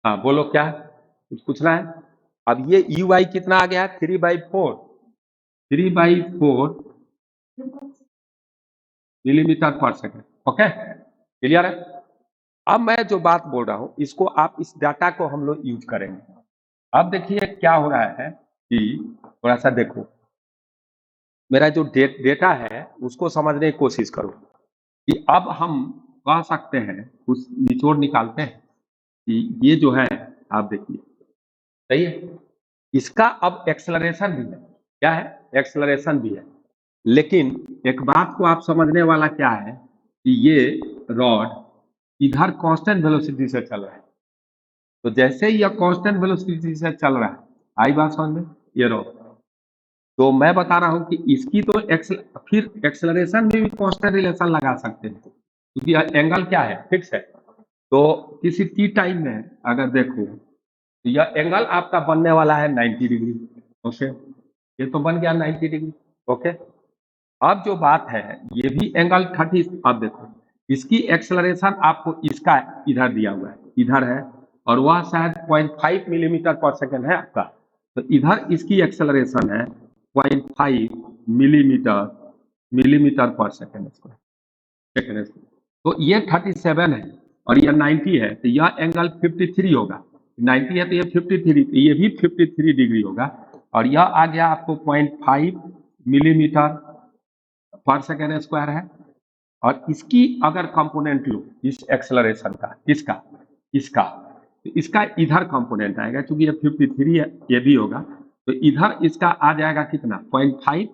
हाँ बोलो क्या कुछ पूछना है, अब ये uy कितना आ गया, 3/4 मिलीमीटर पर सेकेंड, ओके क्लियर है। अब मैं जो बात बोल रहा हूं इसको आप इस डाटा को हम लोग यूज करेंगे। अब देखिए क्या हो रहा है कि थोड़ा सा देखो, मेरा जो डेटा है उसको समझने की कोशिश करो कि अब हम कह सकते हैं, कुछ निचोड़ निकालते हैं कि ये जो है, आप देखिए सही है, इसका अब एक्सेलरेशन भी है, क्या है, एक्सेलरेशन भी है, लेकिन एक बात को आप समझने वाला क्या है कि ये रॉड इधर कांस्टेंट वेलोसिटी से चल रहा है, तो जैसे ही यह कांस्टेंट वेलोसिटी से चल रहा है, आई बात समझ में, ये रॉड, तो मैं बता रहा हूं कि इसकी तो फिर एक्सेलरेशन में भी कांस्टेंट रिलेशन लगा सकते हैं, क्योंकि एंगल क्या है, फिक्स है, तो किसी टी टाइम में अगर देखो तो यह एंगल आपका बनने वाला है 90 डिग्री, ओके, ये तो बन गया 90 डिग्री, ओके। अब जो बात है ये भी एंगल 30, अब देखो इसकी एक्सेलरेशन आपको इसका इधर दिया हुआ है, इधर है, और वह शायद 0.5 मिलीमीटर पर सेकेंड है आपका, तो इधर इसकी एक्सेलरेशन है 0.5 मिलीमीटर पर सेकेंड स्क्वायर, तो ये 37 है और यह 90 है, तो यह एंगल 53 होगा, 90 है तो ये 53, तो ये भी 53 डिग्री होगा, और यह आ गया आपको 0.5 मिलीमीटर पर सेकेंड स्क्वायर है, और इसकी अगर कंपोनेंट लो इस एक्सेलरेशन का, किसका, इसका, तो इसका इधर कंपोनेंट आएगा, क्योंकि ये 53 है, ये भी होगा, तो इधर इसका आ जाएगा कितना, 0.5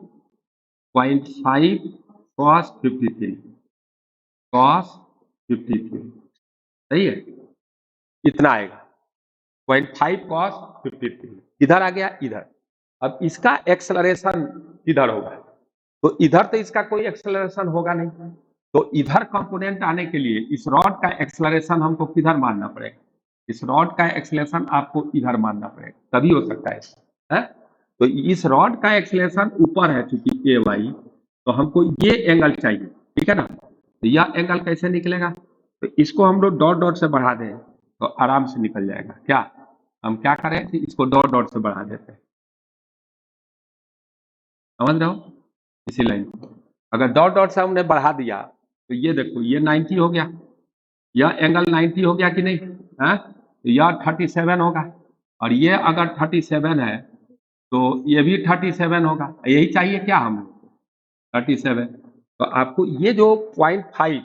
cos 53 cos 53, सही है, इतना आएगा 0.5 cos 53, इधर आ गया इधर, अब इसका एक्सेलरेशन किधर होगा, तो इधर तो इसका कोई एक्सेलरेशन होगा नहीं, तो इधर कंपोनेंट आने के लिए इस रॉड का एक्सेलरेशन हमको किधर मानना पड़ेगा, इस रॉड का एक्सेलरेशन आपको इधर मानना पड़ेगा, तभी हो सकता है? तो इस रॉड का एक्सेलरेशन ऊपर है चूंकि ए वाई, तो हमको ये एंगल चाहिए, ठीक है ना, तो यह एंगल कैसे निकलेगा, तो इसको हम लोग डॉट डॉट से बढ़ा दें तो आराम से निकल जाएगा, क्या हम क्या करें कि इसको डॉट डॉट से बढ़ा देते हैं, समझ रहे हो, इसी लाइन को अगर डॉट डॉट से हमने बढ़ा दिया तो ये देखो ये 90 हो गया, यह एंगल 90 हो गया कि नहीं है, तो यह 37 होगा, और ये अगर 37 है तो ये भी 37 होगा, यही चाहिए क्या हम 37, तो आपको ये जो 0.5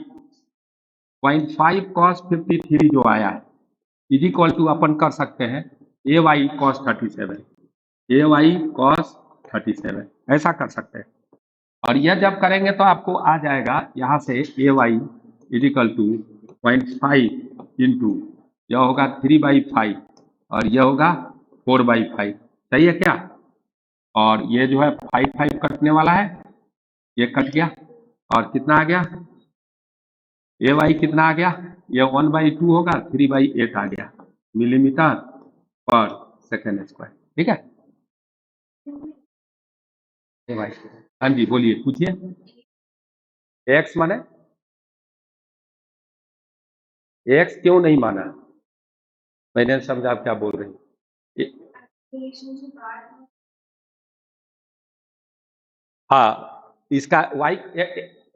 cos 53 जो आया है इज इक्वल टू अपन कर सकते हैं ए वाई कॉस 37, ए वाई कॉस 37 ऐसा कर सकते हैं, और यह जब करेंगे तो आपको आ जाएगा यहाँ से ए इज इक्वल टू 0.5 इंटू यह होगा 3/5 और यह होगा 4/5। सही है क्या? और ये जो है 5 कटने वाला है, ये कट गया और कितना आ गया? ए वाई कितना आ गया? ये 1/2 होगा, 3/8 आ गया मिलीमीटर पर सेकेंड स्क्वायर। ठीक है ए भाई? हाँ जी बोलिए, पूछिए। एक्स माने एक्स क्यों नहीं माना? मैंने समझा आप क्या बोल रहे हैं। हाँ, इसका वाई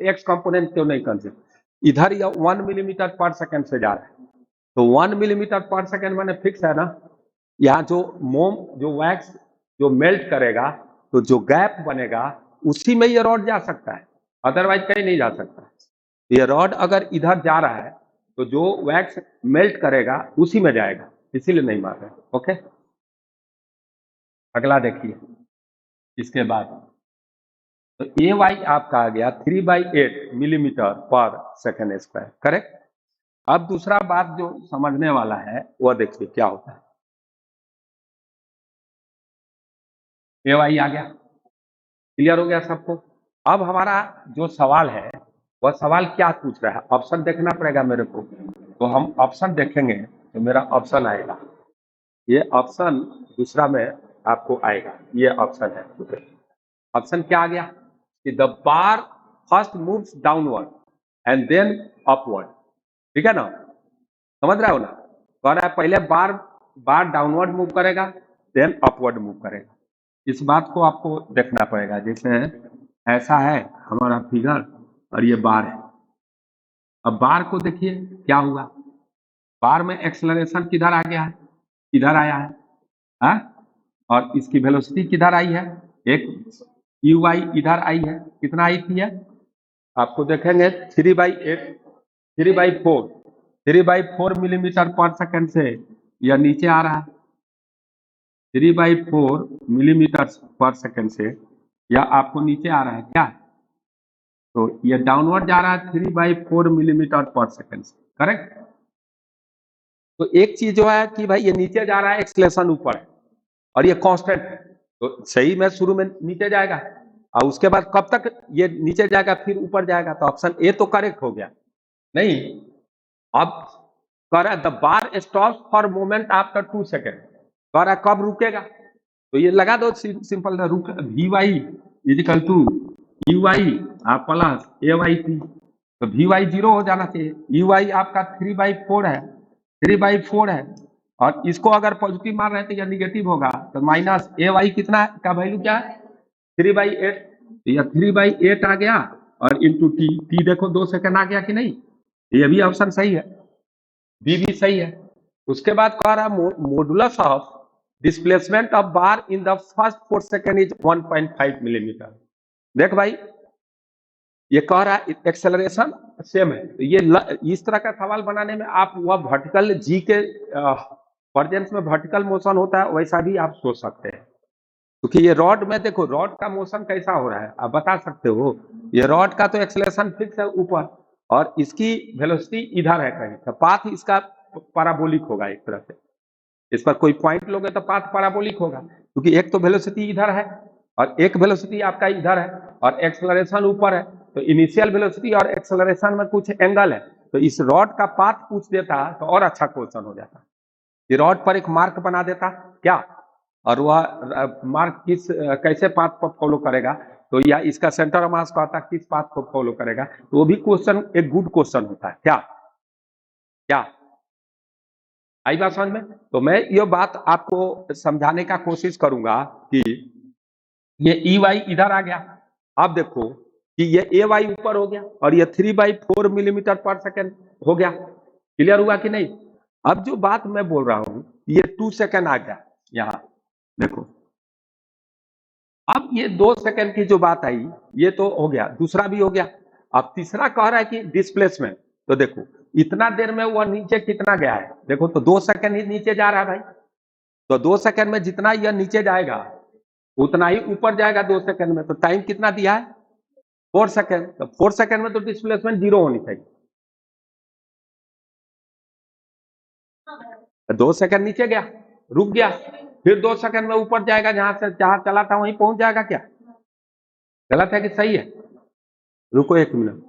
एक्स कंपोनेंट क्यों नहीं कंसिडर? इधर यह 1 मिलीमीटर पर सेकंड से जा रहा है, तो 1 मिलीमीटर पर सेकंड माने फिक्स है ना। यहाँ जो मोम जो वैक्स जो मेल्ट करेगा तो जो गैप बनेगा उसी में ये रॉड जा सकता है, अदरवाइज कहीं नहीं जा सकता। ये रॉड अगर इधर जा रहा है तो जो वैक्स मेल्ट करेगा उसी में जाएगा, इसीलिए नहीं मार रहे। ओके, अगला देखिए। इसके बाद तो ए वाई आपका आ गया 3/8 मिलीमीटर पर सेकेंड स्क्वायर। करेक्ट। अब दूसरा बात जो समझने वाला है वह देखिए क्या होता है। ए वाई आ गया, क्लियर हो गया सबको। अब हमारा जो सवाल है वह सवाल क्या पूछ रहा है, ऑप्शन देखना पड़ेगा मेरे को। तो हम ऑप्शन देखेंगे तो मेरा ऑप्शन आएगा, ये ऑप्शन दूसरा में आपको आएगा, ये ऑप्शन है। ऑप्शन क्या आ गया कि the bar first moves downward and then upward. ठीक है ना, समझ रहे हो ना? कह रहा है पहले बार बार डाउनवर्ड मूव करेगा देन अपवर्ड मूव करेगा। इस बात को आपको देखना पड़ेगा। जैसे ऐसा है हमारा फिगर और ये बार है। अब बार को देखिए क्या हुआ, बार में एक्सेलरेशन किधर आ गया है? इधर आया है, हाँ? और इसकी वेलोसिटी किधर आई है? एक यू आई इधर आई है, कितना आई थी है? आपको देखेंगे 3/4 मिलीमीटर पर सेकंड से यह नीचे आ रहा है। 3/4 मिलीमीटर पर सेकंड से यह आपको नीचे आ रहा है क्या? तो यह डाउनवर्ड जा रहा है 3/4 मिलीमीटर पर सेकंड से। करेक्ट। तो एक चीज जो है कि भाई ये नीचे जा रहा है, एक्सलेशन ऊपर है और ये कांस्टेंट है, तो सही में शुरू में नीचे जाएगा और उसके बाद कब तक ये नीचे जाएगा फिर ऊपर जाएगा। तो ऑप्शन ए तो करेक्ट हो गया। नहीं, अब कह रहा है the bar stop for moment after 2 second. कह रहा है कब रुकेगा, तो ये लगा दो सिंपल रुक V Y is equal to u Y plus a Y T. तो वी वाई 0 हो जाना चाहिए। यू वाई आपका 3/4 है, 3/4 है और इसको अगर पॉजिटिव मान रहे हैं तो यह निगेटिव होगा, तो माइनस ए वाई कितना का वैल्यू क्या है? 3/8। तो यह 3/8 आ गया और इंटू टी, टी देखो 2 सेकंड आ गया कि नहीं? ये भी ऑप्शन सही है, बी भी सही है। उसके बाद कह रहा modulus of displacement of bar in the first 4 second is 1.5 millimetre. देख भाई ये कह रहा है एक्सेलरेशन सेम है, तो ये इस तरह का सवाल बनाने में आप वह वर्टिकल जी के प्रेजेंस में वर्टिकल मोशन होता है वैसा भी आप सोच सकते हैं, क्योंकि ये रॉड में देखो रॉड का मोशन कैसा हो रहा है आप बता सकते हो। ये रॉड का तो एक्सेलरेशन फिक्स है ऊपर और इसकी वेलोसिटी इधर है कहीं, तो पाथ इसका पैराबोलिक होगा एक तरह से। इस पर कोई पॉइंट लोगे तो पाथ पैराबोलिक होगा, क्योंकि एक तो वेलोसिटी इधर है और एक वेलोसिटी आपका इधर है और एक्सेलरेशन ऊपर है, तो इनिशियल वेलोसिटी और एक्सेलरेशन में कुछ एंगल है, तो इस रॉड का पाथ पूछ देता तो और अच्छा क्वेश्चन हो जाता। ये रॉड पर एक मार्क बना देता क्या, और वह मार्क किस कैसे पाथ को फॉलो करेगा, तो या इसका सेंटर ऑफ मास कहता किस पाथ को फॉलो करेगा, तो वो भी क्वेश्चन एक गुड क्वेश्चन होता है। क्या क्या आई बात समझ में? तो मैं ये बात आपको समझाने का कोशिश करूंगा कि ये ई वाई इधर आ गया। अब देखो कि ये ए वाई ऊपर हो गया और ये 3/4 मिलीमीटर पर सेकेंड हो गया। क्लियर हुआ कि नहीं? अब जो बात मैं बोल रहा हूं ये 2 सेकेंड आ गया यहां देखो। अब ये 2 सेकेंड की जो बात आई ये तो हो गया, दूसरा भी हो गया। अब तीसरा कह रहा है कि डिस्प्लेसमेंट, तो देखो इतना देर में वह नीचे कितना गया है, देखो तो 2 सेकेंड ही नीचे जा रहा है भाई, तो 2 सेकेंड में जितना यह नीचे जाएगा उतना ही ऊपर जाएगा 2 सेकेंड में। तो टाइम कितना दिया है? 4 सेकेंड। तो 4 सेकेंड में तो डिस्प्लेसमेंट 0 होनी चाहिए, 2 सेकंड नीचे गया, रुक गया, फिर 2 सेकंड में ऊपर जाएगा, जहां चला था वहीं पहुंच जाएगा। क्या गलत है कि सही है? रुको 1 minute.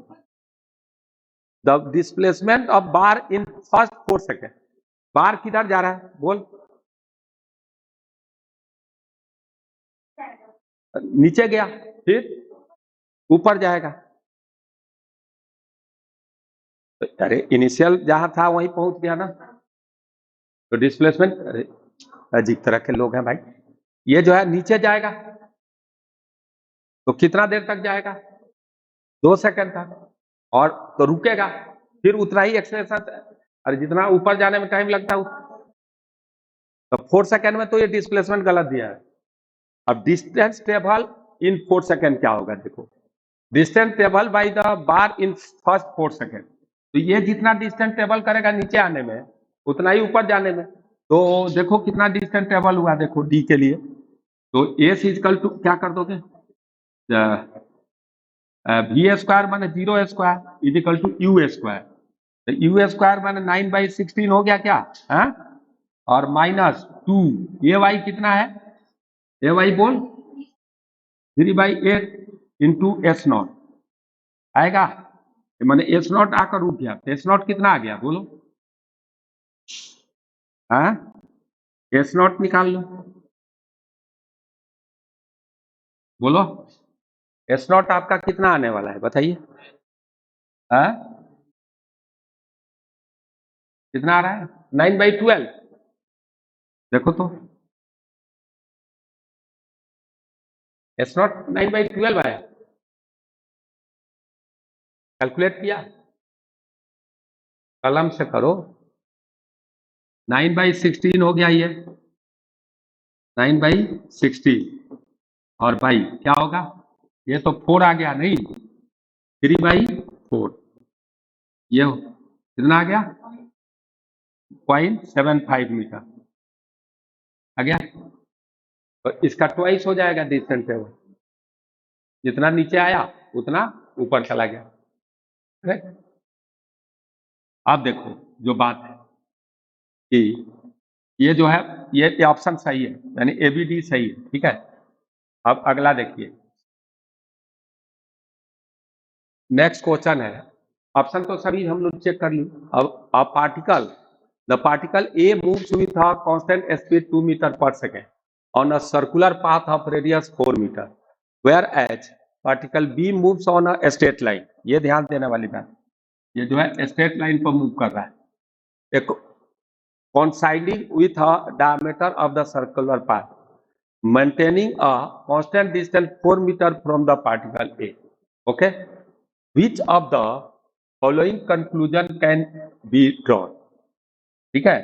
The displacement of bar in first 4 second, bar किधर जा रहा है बोल? नीचे गया, फिर ऊपर जाएगा। अरे इनिशियल जहां था वहीं पहुंच गया ना, तो डिस्प्लेसमेंट। अरे अजीब तरह के लोग हैं भाई। ये जो है नीचे जाएगा तो कितना देर तक जाएगा? 2 सेकंड तक, और तो रुकेगा, फिर उतना ही एक्सेलेरेशन। अरे जितना ऊपर जाने में टाइम लगता है, तो 4 सेकंड में तो ये डिस्प्लेसमेंट गलत दिया है। अब डिस्टेंस ट्रेवल इन 4 सेकंड क्या होगा? देखो, distance travel by the bar in first 4 second, तो ये जितना डिस्टेंस ट्रेवल करेगा नीचे आने में, उतना ही ऊपर जाने में। तो देखो कितना डिस्टेंस ट्रेवल हुआ, देखो डी के लिए। तो एस इजकल टू क्या कर दोगे? वी स्क्वायर माने 0 square is equal to u square. तो यू स्क्वायर माने 9/16 हो गया क्या है? और -2 ए वाई कितना है? ए वाई बोल 3/8 इंटू एस नॉट आएगा, माने एस नॉट आकर रुक गया। एस नॉट कितना आ गया बोलो? हाँ, एस नॉट निकाल लो, बोलो एस नॉट आपका कितना आने वाला है बताइए? हाँ, कितना आ रहा है? 9/12। देखो तो एस नॉट 9/12 है। कैलकुलेट किया? कलम से करो। 9/16 हो गया ये, 9/16, और भाई क्या होगा? ये तो 4 आ गया नहीं, 3/4। ये कितना आ गया? 0.75 मीटर आ गया। तो इसका ट्वाइस हो जाएगा डिस्टेंस टेबल, जितना नीचे आया उतना ऊपर चला गया। करेक्ट? अब देखो जो बात है कि ये जो है, ये ऑप्शन सही है, यानी एबीडी सही है, ठीक है। अब अगला देखिए, नेक्स्ट क्वेश्चन है। ऑप्शन तो सभी हम लोग चेक कर ली। अब particle, the particle A moves with a constant speed 2 metre पर second on a circular path of radius 4 metre, where as particle B moves on a straight line. ये ध्यान देने वाली बात, ये जो है स्ट्रेट लाइन पर मूव कर रहा है, एक coinciding with a diameter of the circular path, maintaining a constant distance 4 meter from the particle A. Okay, which of the following conclusion can be drawn? ठीक है,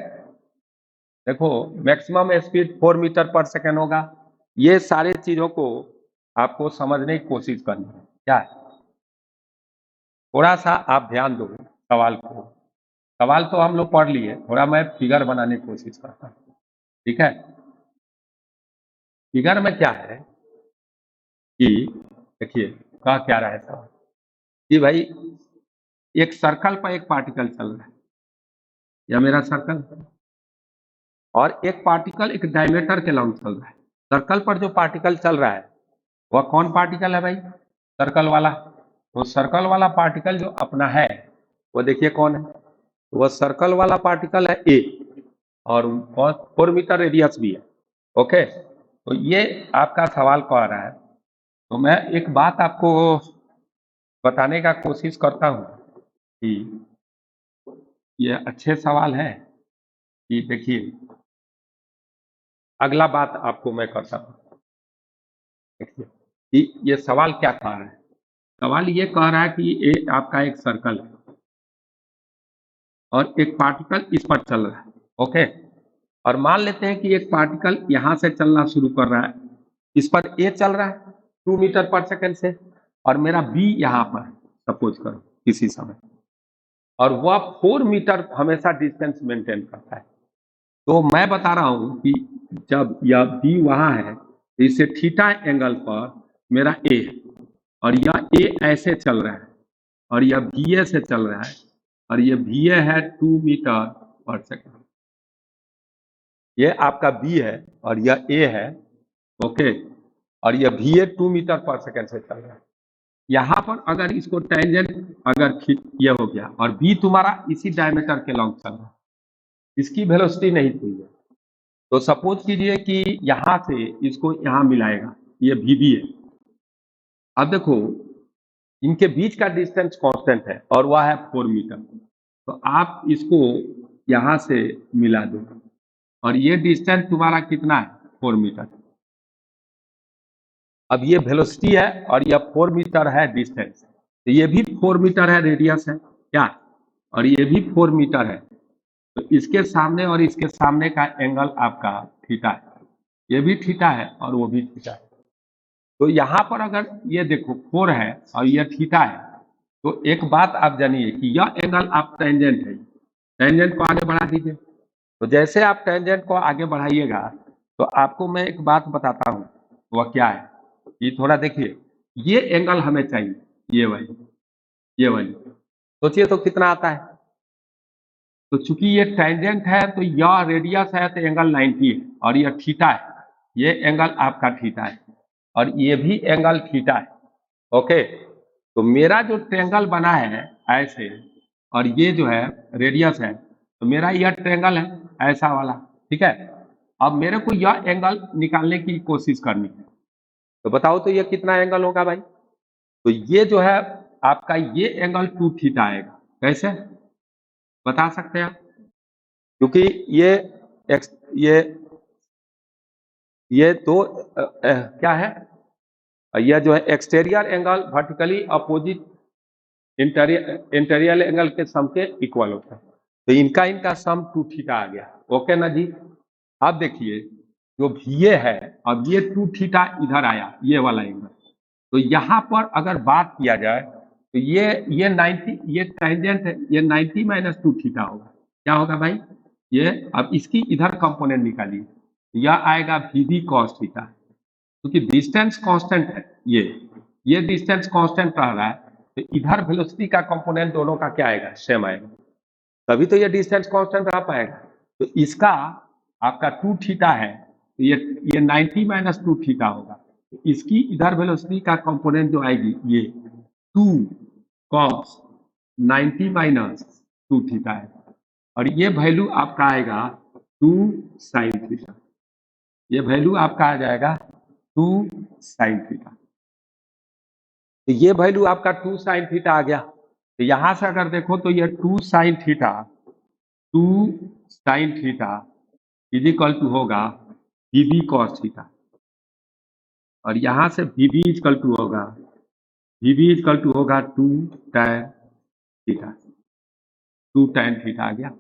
देखो मैक्सिमम स्पीड 4 मीटर पर second होगा। ये सारे चीजों को आपको समझने की कोशिश करनी है। क्या है, थोड़ा सा आप ध्यान दो सवाल को। सवाल तो हम लोग पढ़ लिए, थोड़ा मैं फिगर बनाने की कोशिश करता हूँ, ठीक है। फिगर में क्या है कि देखिए कह क्या रहा है सवाल कि भाई एक सर्कल पर एक पार्टिकल चल रहा है, या मेरा सर्कल, और एक पार्टिकल एक डायमीटर के लॉन्ग चल रहा है। सर्कल पर जो पार्टिकल चल रहा है वह कौन पार्टिकल है भाई? सर्कल वाला। तो सर्कल वाला पार्टिकल जो अपना है वो देखिए कौन है? वह सर्कल वाला पार्टिकल है ए, और 4 मीटर रेडियस भी है। ओके, तो ये आपका सवाल कह रहा है। तो मैं एक बात आपको बताने का कोशिश करता हूँ कि ये अच्छे सवाल है कि देखिए अगला बात आपको मैं करता हूँ। देखिए कि ये सवाल क्या कह रहा है? सवाल ये कह रहा है कि ये आपका एक सर्कल है और एक पार्टिकल इस पर चल रहा है। ओके, और मान लेते हैं कि एक पार्टिकल यहां से चलना शुरू कर रहा है, इस पर ए चल रहा है 2 मीटर पर सेकेंड से, और मेरा बी यहाँ पर सपोज करो किसी समय, और वह 4 मीटर हमेशा डिस्टेंस मेंटेन करता है। तो मैं बता रहा हूं कि जब यह बी वहां है तो इसे थीटा एंगल पर मेरा ए है, और यह ए ऐसे चल रहा है, और यह बी ए से चल रहा है, और यह बी ए है 2 मीटर पर सेकेंड। ये आपका बी है और यह ए है, ओके, और यह भी 2 मीटर पर सेकेंड से चल रहा है। यहाँ पर अगर इसको टेंजेंट अगर ये हो गया और बी तुम्हारा इसी डायमीटर के लॉन्ग चल रहा है, इसकी वेलोसिटी नहीं हुई है, तो सपोज कीजिए कि यहाँ से इसको यहाँ मिलाएगा, ये भी है। अब देखो इनके बीच का डिस्टेंस कांस्टेंट है और वह है 4 मीटर, तो आप इसको यहाँ से मिला दो और ये डिस्टेंस तुम्हारा कितना है 4 मीटर। अब ये वेलोसिटी है और यह 4 मीटर है डिस्टेंस, तो ये भी 4 मीटर है रेडियस है क्या, और ये भी 4 मीटर है, तो इसके सामने और इसके सामने का एंगल आपका थीटा है, ये भी थीटा है और वो भी थीटा है। तो यहाँ पर अगर ये देखो 4 है और ये थीटा है, तो एक बात आप जानिए कि यह एंगल आप टेंजेंट है, टेंजेंट को आगे बढ़ा दीजिए। तो जैसे आप टेंजेंट को आगे बढ़ाइएगा तो आपको मैं एक बात बताता हूँ, वह क्या है, ये थोड़ा देखिए, ये एंगल हमें चाहिए, ये वाली सोचिए तो कितना आता है। तो चूंकि ये टेंजेंट है तो यह रेडियस है तो एंगल 90 है और यह थीटा है, ये एंगल आपका थीटा है और ये भी एंगल थीटा है, ओके। तो मेरा जो ट्रायंगल बना है ऐसे और ये जो है रेडियस है, तो मेरा यह ट्रायंगल है ऐसा वाला, ठीक है। अब मेरे को यह एंगल निकालने की कोशिश करनी है, तो बताओ तो ये कितना एंगल होगा भाई। तो ये जो है आपका ये एंगल 2 थीटा आएगा, कैसे बता सकते हैं आप, क्योंकि ये तो क्या है, यह जो है exterior angle vertically opposite interior angle के सम के इक्वल होता है, तो इनका सम 2 थीटा आ गया, ओके ना जी। अब देखिए जो VA है, अब ये 2 थीटा इधर आया ये वाला एंगल, तो यहाँ पर अगर बात किया जाए तो ये 90, ये टेंजेंट है, ये 90 माइनस 2 थीटा होगा, क्या होगा भाई, ये अब इसकी इधर कंपोनेंट निकालिए, यह आएगा VB cos थीटा, क्योंकि डिस्टेंस कांस्टेंट है, ये डिस्टेंस कांस्टेंट रह रहा है, तो इधर वेलोसिटी का कंपोनेंट दोनों का क्या आएगा, सेम आएगा, तभी तो ये डिस्टेंस कांस्टेंट रह पाएगा। तो इसका आपका 2 थीटा है, तो ये 90 माइनस 2 थीटा होगा, तो इसकी इधर वेलोसिटी का कंपोनेंट जो आएगी ये 2 cos 90 माइनस 2 थीटा है, और ये वैल्यू आपका आएगा 2 sin थीटा, ये वैल्यू आपका आ जाएगा 2 sin थीटा, तो ये वैल्यू आपका 2 sin थीटा आ गया। तो यहां से अगर देखो तो ये 2 sin थीटा इज इक्वल टू होगा VB cos थीटा, और यहां से VB इक्वल टू होगा 2 tan थीटा आ गया,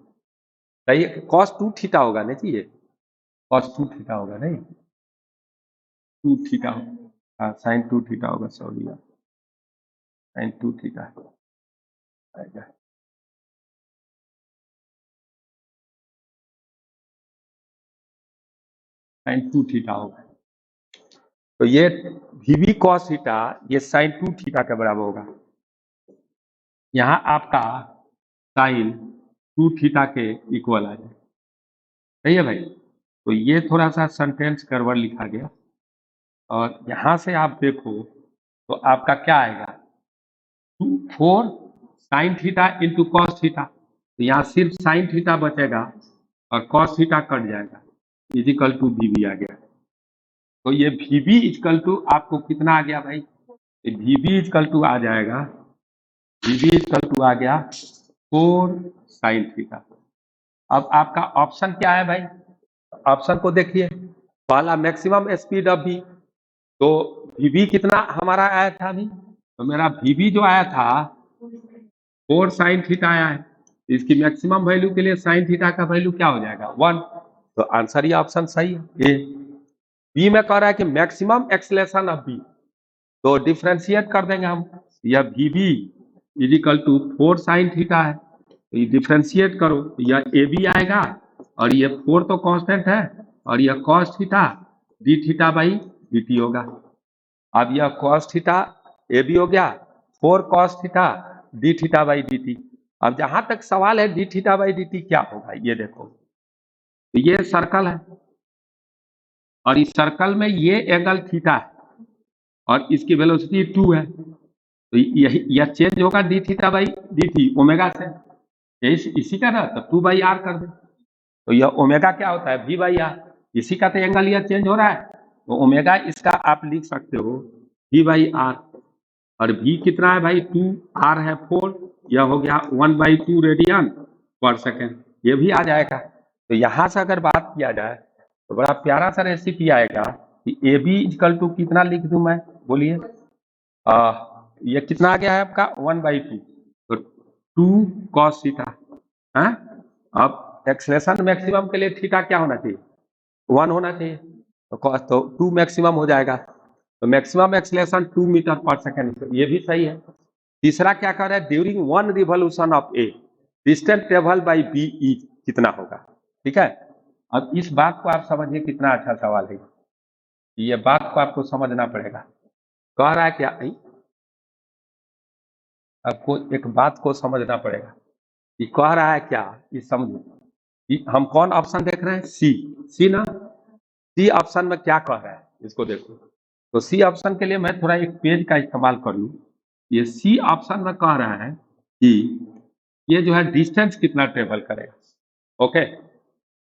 सही है, cos 2 थीटा होगा नहीं चाहिए, cos 2 थीटा होगा नहीं, 2 थीटा होगा, sin 2 थीटा होगा, सॉरी यार, sin 2 थीटा आएगा, sin 2 थीटा होगा, तो ये VB cos थीटा ये sin 2 थीटा के बराबर होगा, यहाँ आपका sin 2 थीटा के इक्वल आ जाए, सही है भाई। तो ये थोड़ा सा सेंटेंस गड़बड़ लिखा गया, और यहाँ से आप देखो तो आपका क्या आएगा 4 sin theta into cos theta, तो यहाँ सिर्फ sin थीटा बचेगा और कॉस थीटा कट जाएगा, इज इक्वल टू VB आ गया। तो ये VB इक्वल टू आपको कितना आ गया भाई, VB इक्वल टू आ जाएगा, VB इक्वल टू आ गया 4 sin थीटा। अब आपका ऑप्शन क्या है भाई, ऑप्शन को देखिए, पहला मैक्सिमम स्पीड ऑफ V, तो VB कितना हमारा आया था अभी, तो मेरा VB जो आया था 4 sin थीटा आया है, इसकी मैक्सिमम वैल्यू के लिए sin थीटा का वैल्यू क्या हो जाएगा 1, तो आंसर ये ऑप्शन सही है। ए बी में कह रहा है कि मैक्सिमम एक्सेलेरेशन ऑफ बी, तो डिफ्रेंशिएट कर देंगे हम, यह VB is equal to 4 sin theta है, तो ये डिफ्रेंशिएट करो तो यह AB आएगा, और ये 4 तो कांस्टेंट है, और यह cos theta d theta by dt होगा। अब यह cos थीटा AB हो गया, 4 cos theta d theta by dt। अब जहां तक सवाल है d थीटा बाई dt क्या होगा, ये देखो तो ये सर्कल है और इस सर्कल में ये एंगल थीटा है और इसकी वेलोसिटी 2 है, तो यही यह चेंज होगा डी थीटा बाई डी थी ओमेगा से, यही इसी का ना, तो 2/r कर दे, तो यह ओमेगा क्या होता है v/r, इसी का तो एंगल यह चेंज हो रहा है, तो ओमेगा इसका आप लिख सकते हो v/r, और v कितना है भाई 2, r है 4, यह हो गया 1/2 रेडियन पर सेकेंड, ये भी आ जाएगा। तो यहां से अगर बात किया जाए तो बड़ा प्यारा सा रेसिपी आएगा कि ए बी इक्वल टू कितना लिख दूं मैं, बोलिए, ये कितना आ गया है आपका 1/2, तो 2 cos थीटा है। अब एक्सलेशन मैक्सिमम के लिए थीटा क्या होना चाहिए, 1 होना चाहिए, तो 2 मैक्सिमम हो जाएगा, तो मैक्सिमम एक्सलेशन 2 मीटर पर सेकेंड, ये भी सही है। तीसरा क्या कर रहा है, during 1 revolution of A distance travel by B is कितना होगा, ठीक है। अब इस बात को आप समझिए, कितना अच्छा सवाल है ये, बात को आपको समझना पड़ेगा। कह रहा है क्या, आपको एक बात को समझना पड़ेगा, ये कह रहा है क्या, ये समझो, हम कौन ऑप्शन देख रहे हैं, सी ना, सी ऑप्शन में क्या कह रहा है इसको देखो, तो सी ऑप्शन के लिए मैं थोड़ा एक पेज का इस्तेमाल कर लूं, ये सी ऑप्शन में कह रहा है कि ये जो है डिस्टेंस कितना ट्रेवल करेगा, ओके।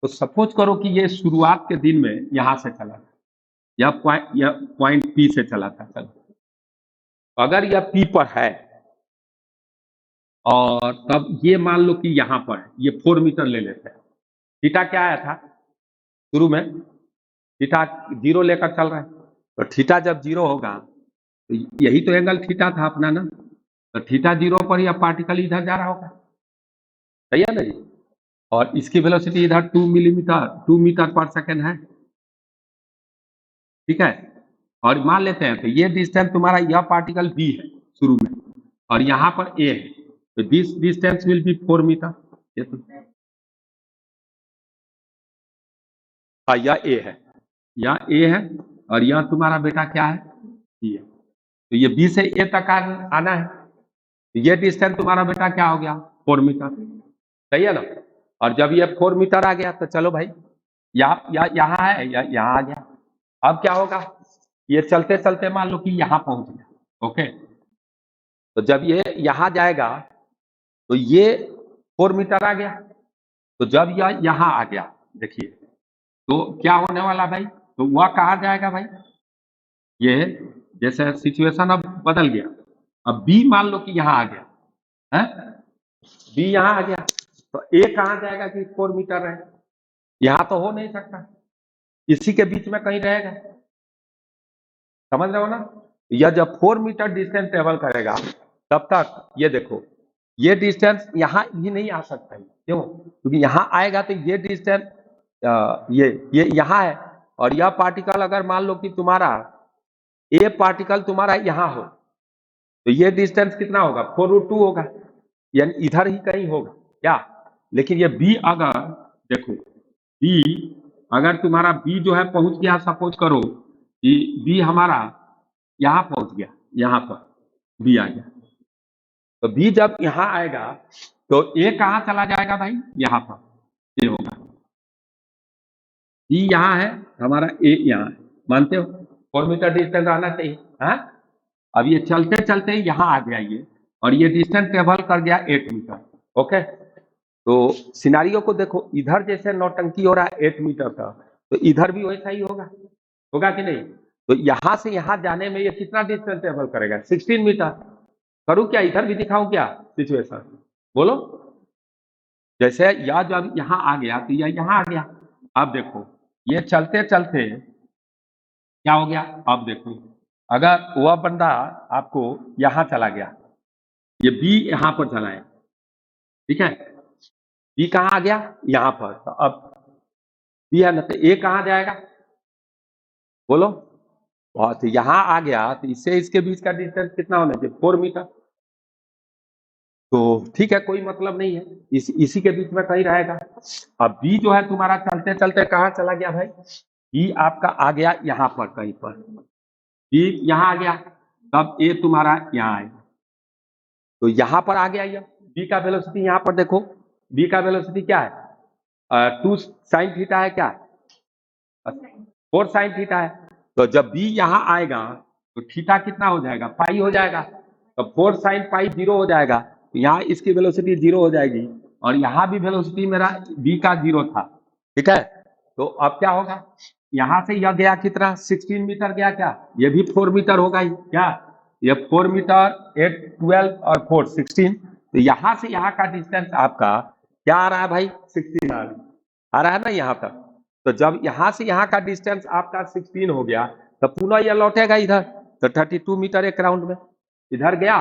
तो सपोज करो कि ये शुरुआत के दिन में यहां से चला था, या पॉइंट पी से चला था, चलो अगर यह पी पर है और तब ये मान लो कि यहां पर है, ये 4 मीटर ले लेते हैं, थीटा क्या आया था शुरू में, थीटा 0 लेकर चल रहा है, तो थीटा जब 0 होगा तो यही तो एंगल थीटा था अपना ना, तो थीटा 0 पर यह पार्टिकल इधर जा रहा होगा, सही है ना जी, और इसकी वेलोसिटी इधर 2 मीटर पर सेकेंड है, ठीक है। और मान लेते हैं तो ये डिस्टेंस तुम्हारा, यह पार्टिकल बी है शुरू में और यहाँ पर ए है, तो this distance will be 4 metre, ये तो यह ए है, यह ए है और यह तुम्हारा बेटा क्या है, बी है, तो ये बी से ए तक आना है, तो ये डिस्टेंस तुम्हारा बेटा क्या हो गया 4 मीटर, सही है ना। और जब ये 4 मीटर आ गया तो चलो भाई, यहाँ है या यहाँ आ गया, अब क्या होगा, ये चलते चलते मान लो कि यहाँ पहुंच गया, ओके, तो जब ये यहाँ जाएगा तो ये 4 मीटर आ गया, तो जब यह यहाँ आ गया देखिए, तो क्या होने वाला भाई, तो वह कहा जाएगा भाई, ये जैसे सिचुएशन अब बदल गया, अब बी मान लो कि यहाँ आ गया है, बी यहाँ आ गया, तो ए कहाँ जाएगा कि 4 मीटर है, यहाँ तो हो नहीं सकता, इसी के बीच में कहीं रहेगा, समझ रहे हो ना। यह जब 4 मीटर डिस्टेंस ट्रेवल करेगा तब तक ये देखो, ये डिस्टेंस यहाँ भी नहीं आ सकता है, क्यों, क्योंकि यहाँ आएगा तो ये डिस्टेंस ये यहाँ है, और यह पार्टिकल अगर मान लो कि तुम्हारा ए पार्टिकल तुम्हारा यहाँ हो तो ये डिस्टेंस कितना होगा 4√2 होगा, यानी इधर ही कहीं होगा क्या, लेकिन ये बी अगर देखो, बी अगर तुम्हारा बी जो है पहुंच गया, सपोज करो कि बी हमारा यहाँ पहुंच गया, यहाँ पर बी आ गया, तो बी जब यहाँ आएगा तो ए कहाँ चला जाएगा भाई, यहाँ पर ए होगा, बी यहाँ है हमारा, ए यहाँ है, मानते हो 4 मीटर डिस्टेंस आना चाहिए, हाँ। अब ये चलते चलते यहाँ आ गया ये, और ये डिस्टेंस ट्रेवल कर गया 8 मीटर, ओके। तो सिनारियो को देखो, इधर जैसे नौटंकी हो रहा है 8 मीटर का, तो इधर भी वैसा ही होगा, होगा कि नहीं, तो यहाँ से यहाँ जाने में ये कितना डिस्टेंस ट्रेवल करेगा 16 मीटर, करूँ क्या, इधर भी दिखाऊं क्या सिचुएशन, बोलो, जैसे यह जब यहाँ आ गया तो यह यहाँ आ गया, अब देखो ये चलते चलते क्या हो गया, अब देखो अगर वह बंदा आपको यहाँ चला गया, ये बी यहाँ पर चला है, ठीक है, बी कहाँ आ गया यहाँ पर, तो अब बी है ना, तो ए कहाँ जाएगा, बोलो, बहुत यहाँ आ गया, तो इससे इसके बीच का डिस्टेंस कितना होना चाहिए 4 मीटर, तो ठीक है कोई मतलब नहीं है, इसी के बीच में कहीं रहेगा। अब बी जो है तुम्हारा चलते चलते कहाँ चला गया भाई, बी आपका आ गया यहाँ पर कहीं पर, बी यहाँ आ गया, तब ए तुम्हारा यहाँ आएगा, तो यहाँ पर आ गया, ये बी का वेलोसिटी यहाँ पर देखो, बी का वेलोसिटी क्या है 2 साइन थीटा है क्या, 4 साइन थीटा है। तो जब बी यहाँ आएगा तो थीटा कितना हो जाएगा, पाई हो जाएगा। तो 4 साइन पाई 0 हो जाएगा। तो यहाँ इसकी वेलोसिटी 0 हो जाएगी और यहाँ भी वेलोसिटी मेरा बी का 0 था। ठीक है, तो अब क्या होगा, यहां से यह गया कितना, 16 मीटर गया क्या, ये भी 4 मीटर होगा ही क्या, ये 4 मीटर, 8 12 और 4 16। तो यहां से यहाँ का डिस्टेंस आपका क्या आ रहा है भाई, 16 आ रहा है ना यहाँ तक। तो जब यहां से यहाँ का डिस्टेंस आपका 16 हो गया तो पुनः यह लौटेगा इधर, तो 32 मीटर एक राउंड में इधर गया,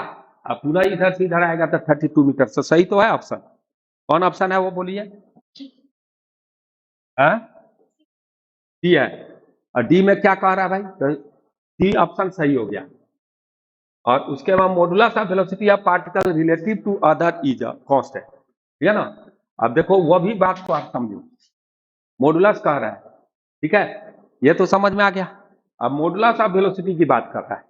अब पुनः इधर से इधर आएगा तो 32 मीटर। तो सही तो है ऑप्शन, कौन ऑप्शन है वो बोलिए। डी है, और डी में क्या कह रहा है भाई, तो डी ऑप्शन सही हो गया। और उसके बाद modulus of velocity of particle relative to other is constant, ठीक है ना। अब देखो वह भी बात को आप समझो, मॉडुलस कह रहा है, ठीक है, ये तो समझ में आ गया। अब मॉडुलस ऑफ वेलोसिटी की बात कर रहा है,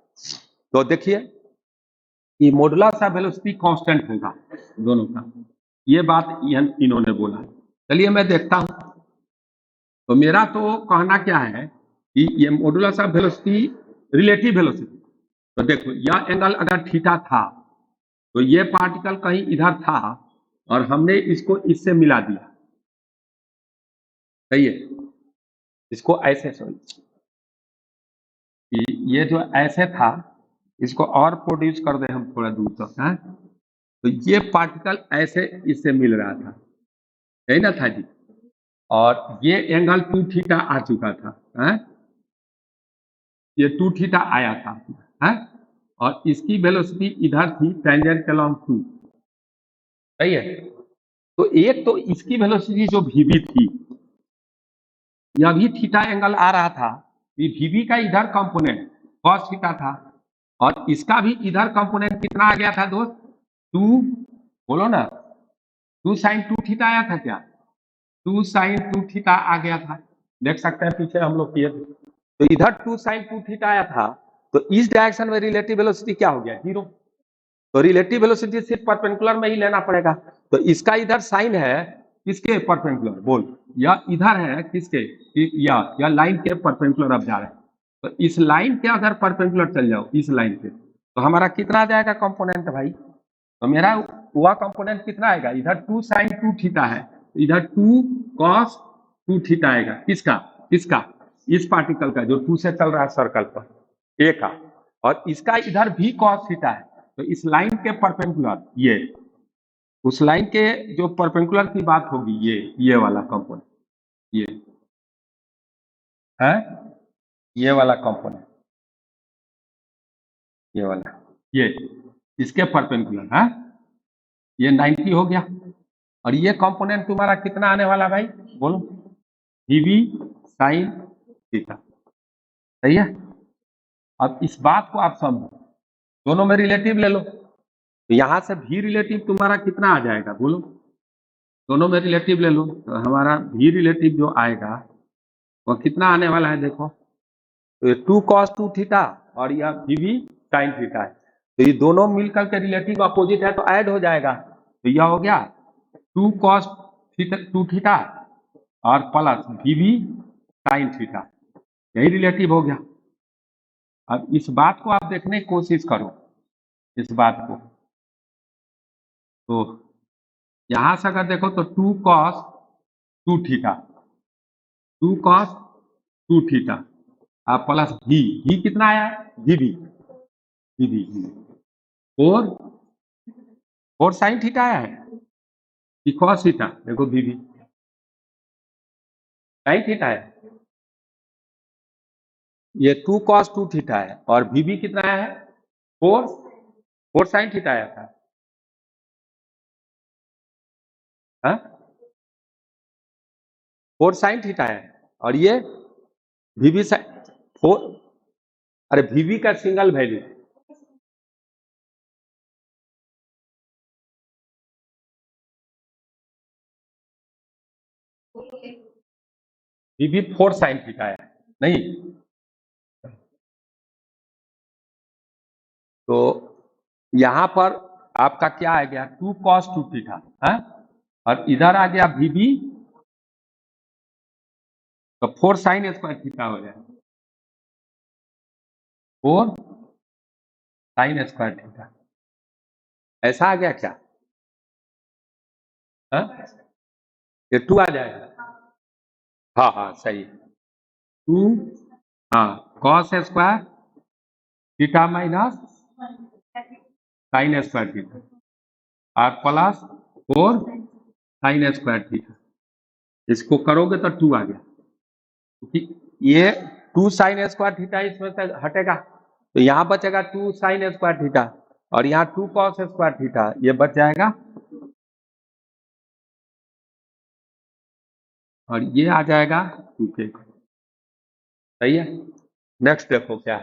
तो देखिए कि मॉडुलस ऑफ वेलोसिटी कांस्टेंट होगा दोनों का, ये बात इन्होंने बोला। चलिए मैं देखता हूं, तो मेरा तो कहना क्या है कि ये modulus of velocity relative velocity, तो देखो यह एंगल अगर थीटा था तो ये पार्टिकल कहीं इधर था और हमने इसको इससे मिला दिया, सही है, इसको ऐसे सॉरी, ये जो ऐसे था इसको और प्रोड्यूस कर दे हम थोड़ा दूर तक है, तो ये पार्टिकल ऐसे इससे मिल रहा था, सही ना था जी, और ये एंगल 2 थीटा आ चुका था है? ये 2 थीटा आया था है? और इसकी वेलोसिटी इधर थी टेंजेंट अलोंग 2, सही है। तो एक तो इसकी वेलोसिटी जो वीबी थी, यह भी थीटा एंगल आ रहा था, ये वीबी का इधर कंपोनेंट cos थीटा था और इसका भी इधर कंपोनेंट कितना आ गया था दोस्त, 2, बोलो ना, 2 साइन 2 थीटा आया था क्या, 2 साइन 2 थीटा आ गया था, देख सकते हैं पीछे हम लोग किए थे। तो इधर 2 साइन 2 थीटा आया था, तो इस डायरेक्शन में रिलेटिव वेलोसिटी क्या हो गया, 0। तो रिलेटिव वेलोसिटी सिर्फ परपेंडिकुलर में ही लेना पड़ेगा। तो इसका इधर साइन है किसके परपेंडिकुलर, बोल, या इधर है किसके, या लाइन के परपेंडिकुलर अब जा रहे हैं। तो इस लाइन के अगर परपेंडिकुलर चल जाओ इस लाइन पे, तो हमारा कितना आ जाएगा कंपोनेंट भाई, तो मेरा वह कंपोनेंट कितना आएगा, इधर 2 साइन 2 थीटा है, इधर 2 cos 2 थीटा आएगा, किसका किसका, इस पार्टिकल का जो 2 से चल रहा है सर्कल पर ए का, और इसका इधर भी cos थीटा है। तो इस लाइन के परपेंडिकुलर ये, उस लाइन के जो परपेंडिकुलर की बात होगी ये वाला कंपोनेंट, ये है, ये वाला कंपोनेंट, ये वाला, ये इसके परपेंडिकुलर है, ये 90 हो गया। और ये कंपोनेंट तुम्हारा कितना आने वाला भाई, बोलो, वीबी साइन थीटा, सही है। अब इस बात को आप समझो, दोनों में रिलेटिव ले लो, तो यहां से भी रिलेटिव तुम्हारा कितना आ जाएगा, बोलो, दोनों में रिलेटिव ले लो, तो हमारा भी रिलेटिव जो आएगा वो कितना आने वाला है, देखो, तो ये 2 cos 2 थीटा और यह वीबी साइन थीटा है, तो ये दोनों मिलकर के रिलेटिव अपोजिट है तो ऐड हो जाएगा, तो यह हो गया 2 cos 2 थीटा और प्लस वीबी साइन थीटा, यही रिलेटिव हो गया। अब इस बात को आप देखने की कोशिश करो, इस बात को, तो यहां से अगर देखो तो 2 cos 2 थीटा, 2 cos 2 थीटा आप प्लस भी कितना आया है, वीबी, वीबी 4 साइन थीटा आया है कि cos थीटा, देखो वीबी साइन थीटा है, ये 2 cos 2 थीटा है और वीबी कितना आया है, 4 साइन थीटा आया था, हाँ 4 साइन थीटा है और ये वीबी साइन 4, अरे वीबी का सिंगल वैल्यू, वीबी 4 साइन थीटा है नहीं, तो यहां पर आपका क्या आ गया, 2 cos 2 थीटा है, और इधर आ गया वीबी तो 4 साइन स्क्वायर थीटा हो जाएगा, 4 साइन स्क्वायर थीटा। ऐसा आ गया क्या? हाँ, ये 2 आ जाएगा। हाँ हाँ सही, 2 हाँ cos square theta minus sine square theta और प्लस 4 साइन स्क्वायर थीटा। इसको करोगे तो 2 आ गया, क्योंकि ये 2 साइन स्क्वायर थीटा इसमें से हटेगा, तो यहाँ बचेगा 2 साइन स्क्वायर थीटा और यहाँ 2 कॉस स्क्वायर थीटा, ये बच जाएगा और ये आ जाएगा 2 के। सही है। नेक्स्ट देखो क्या है।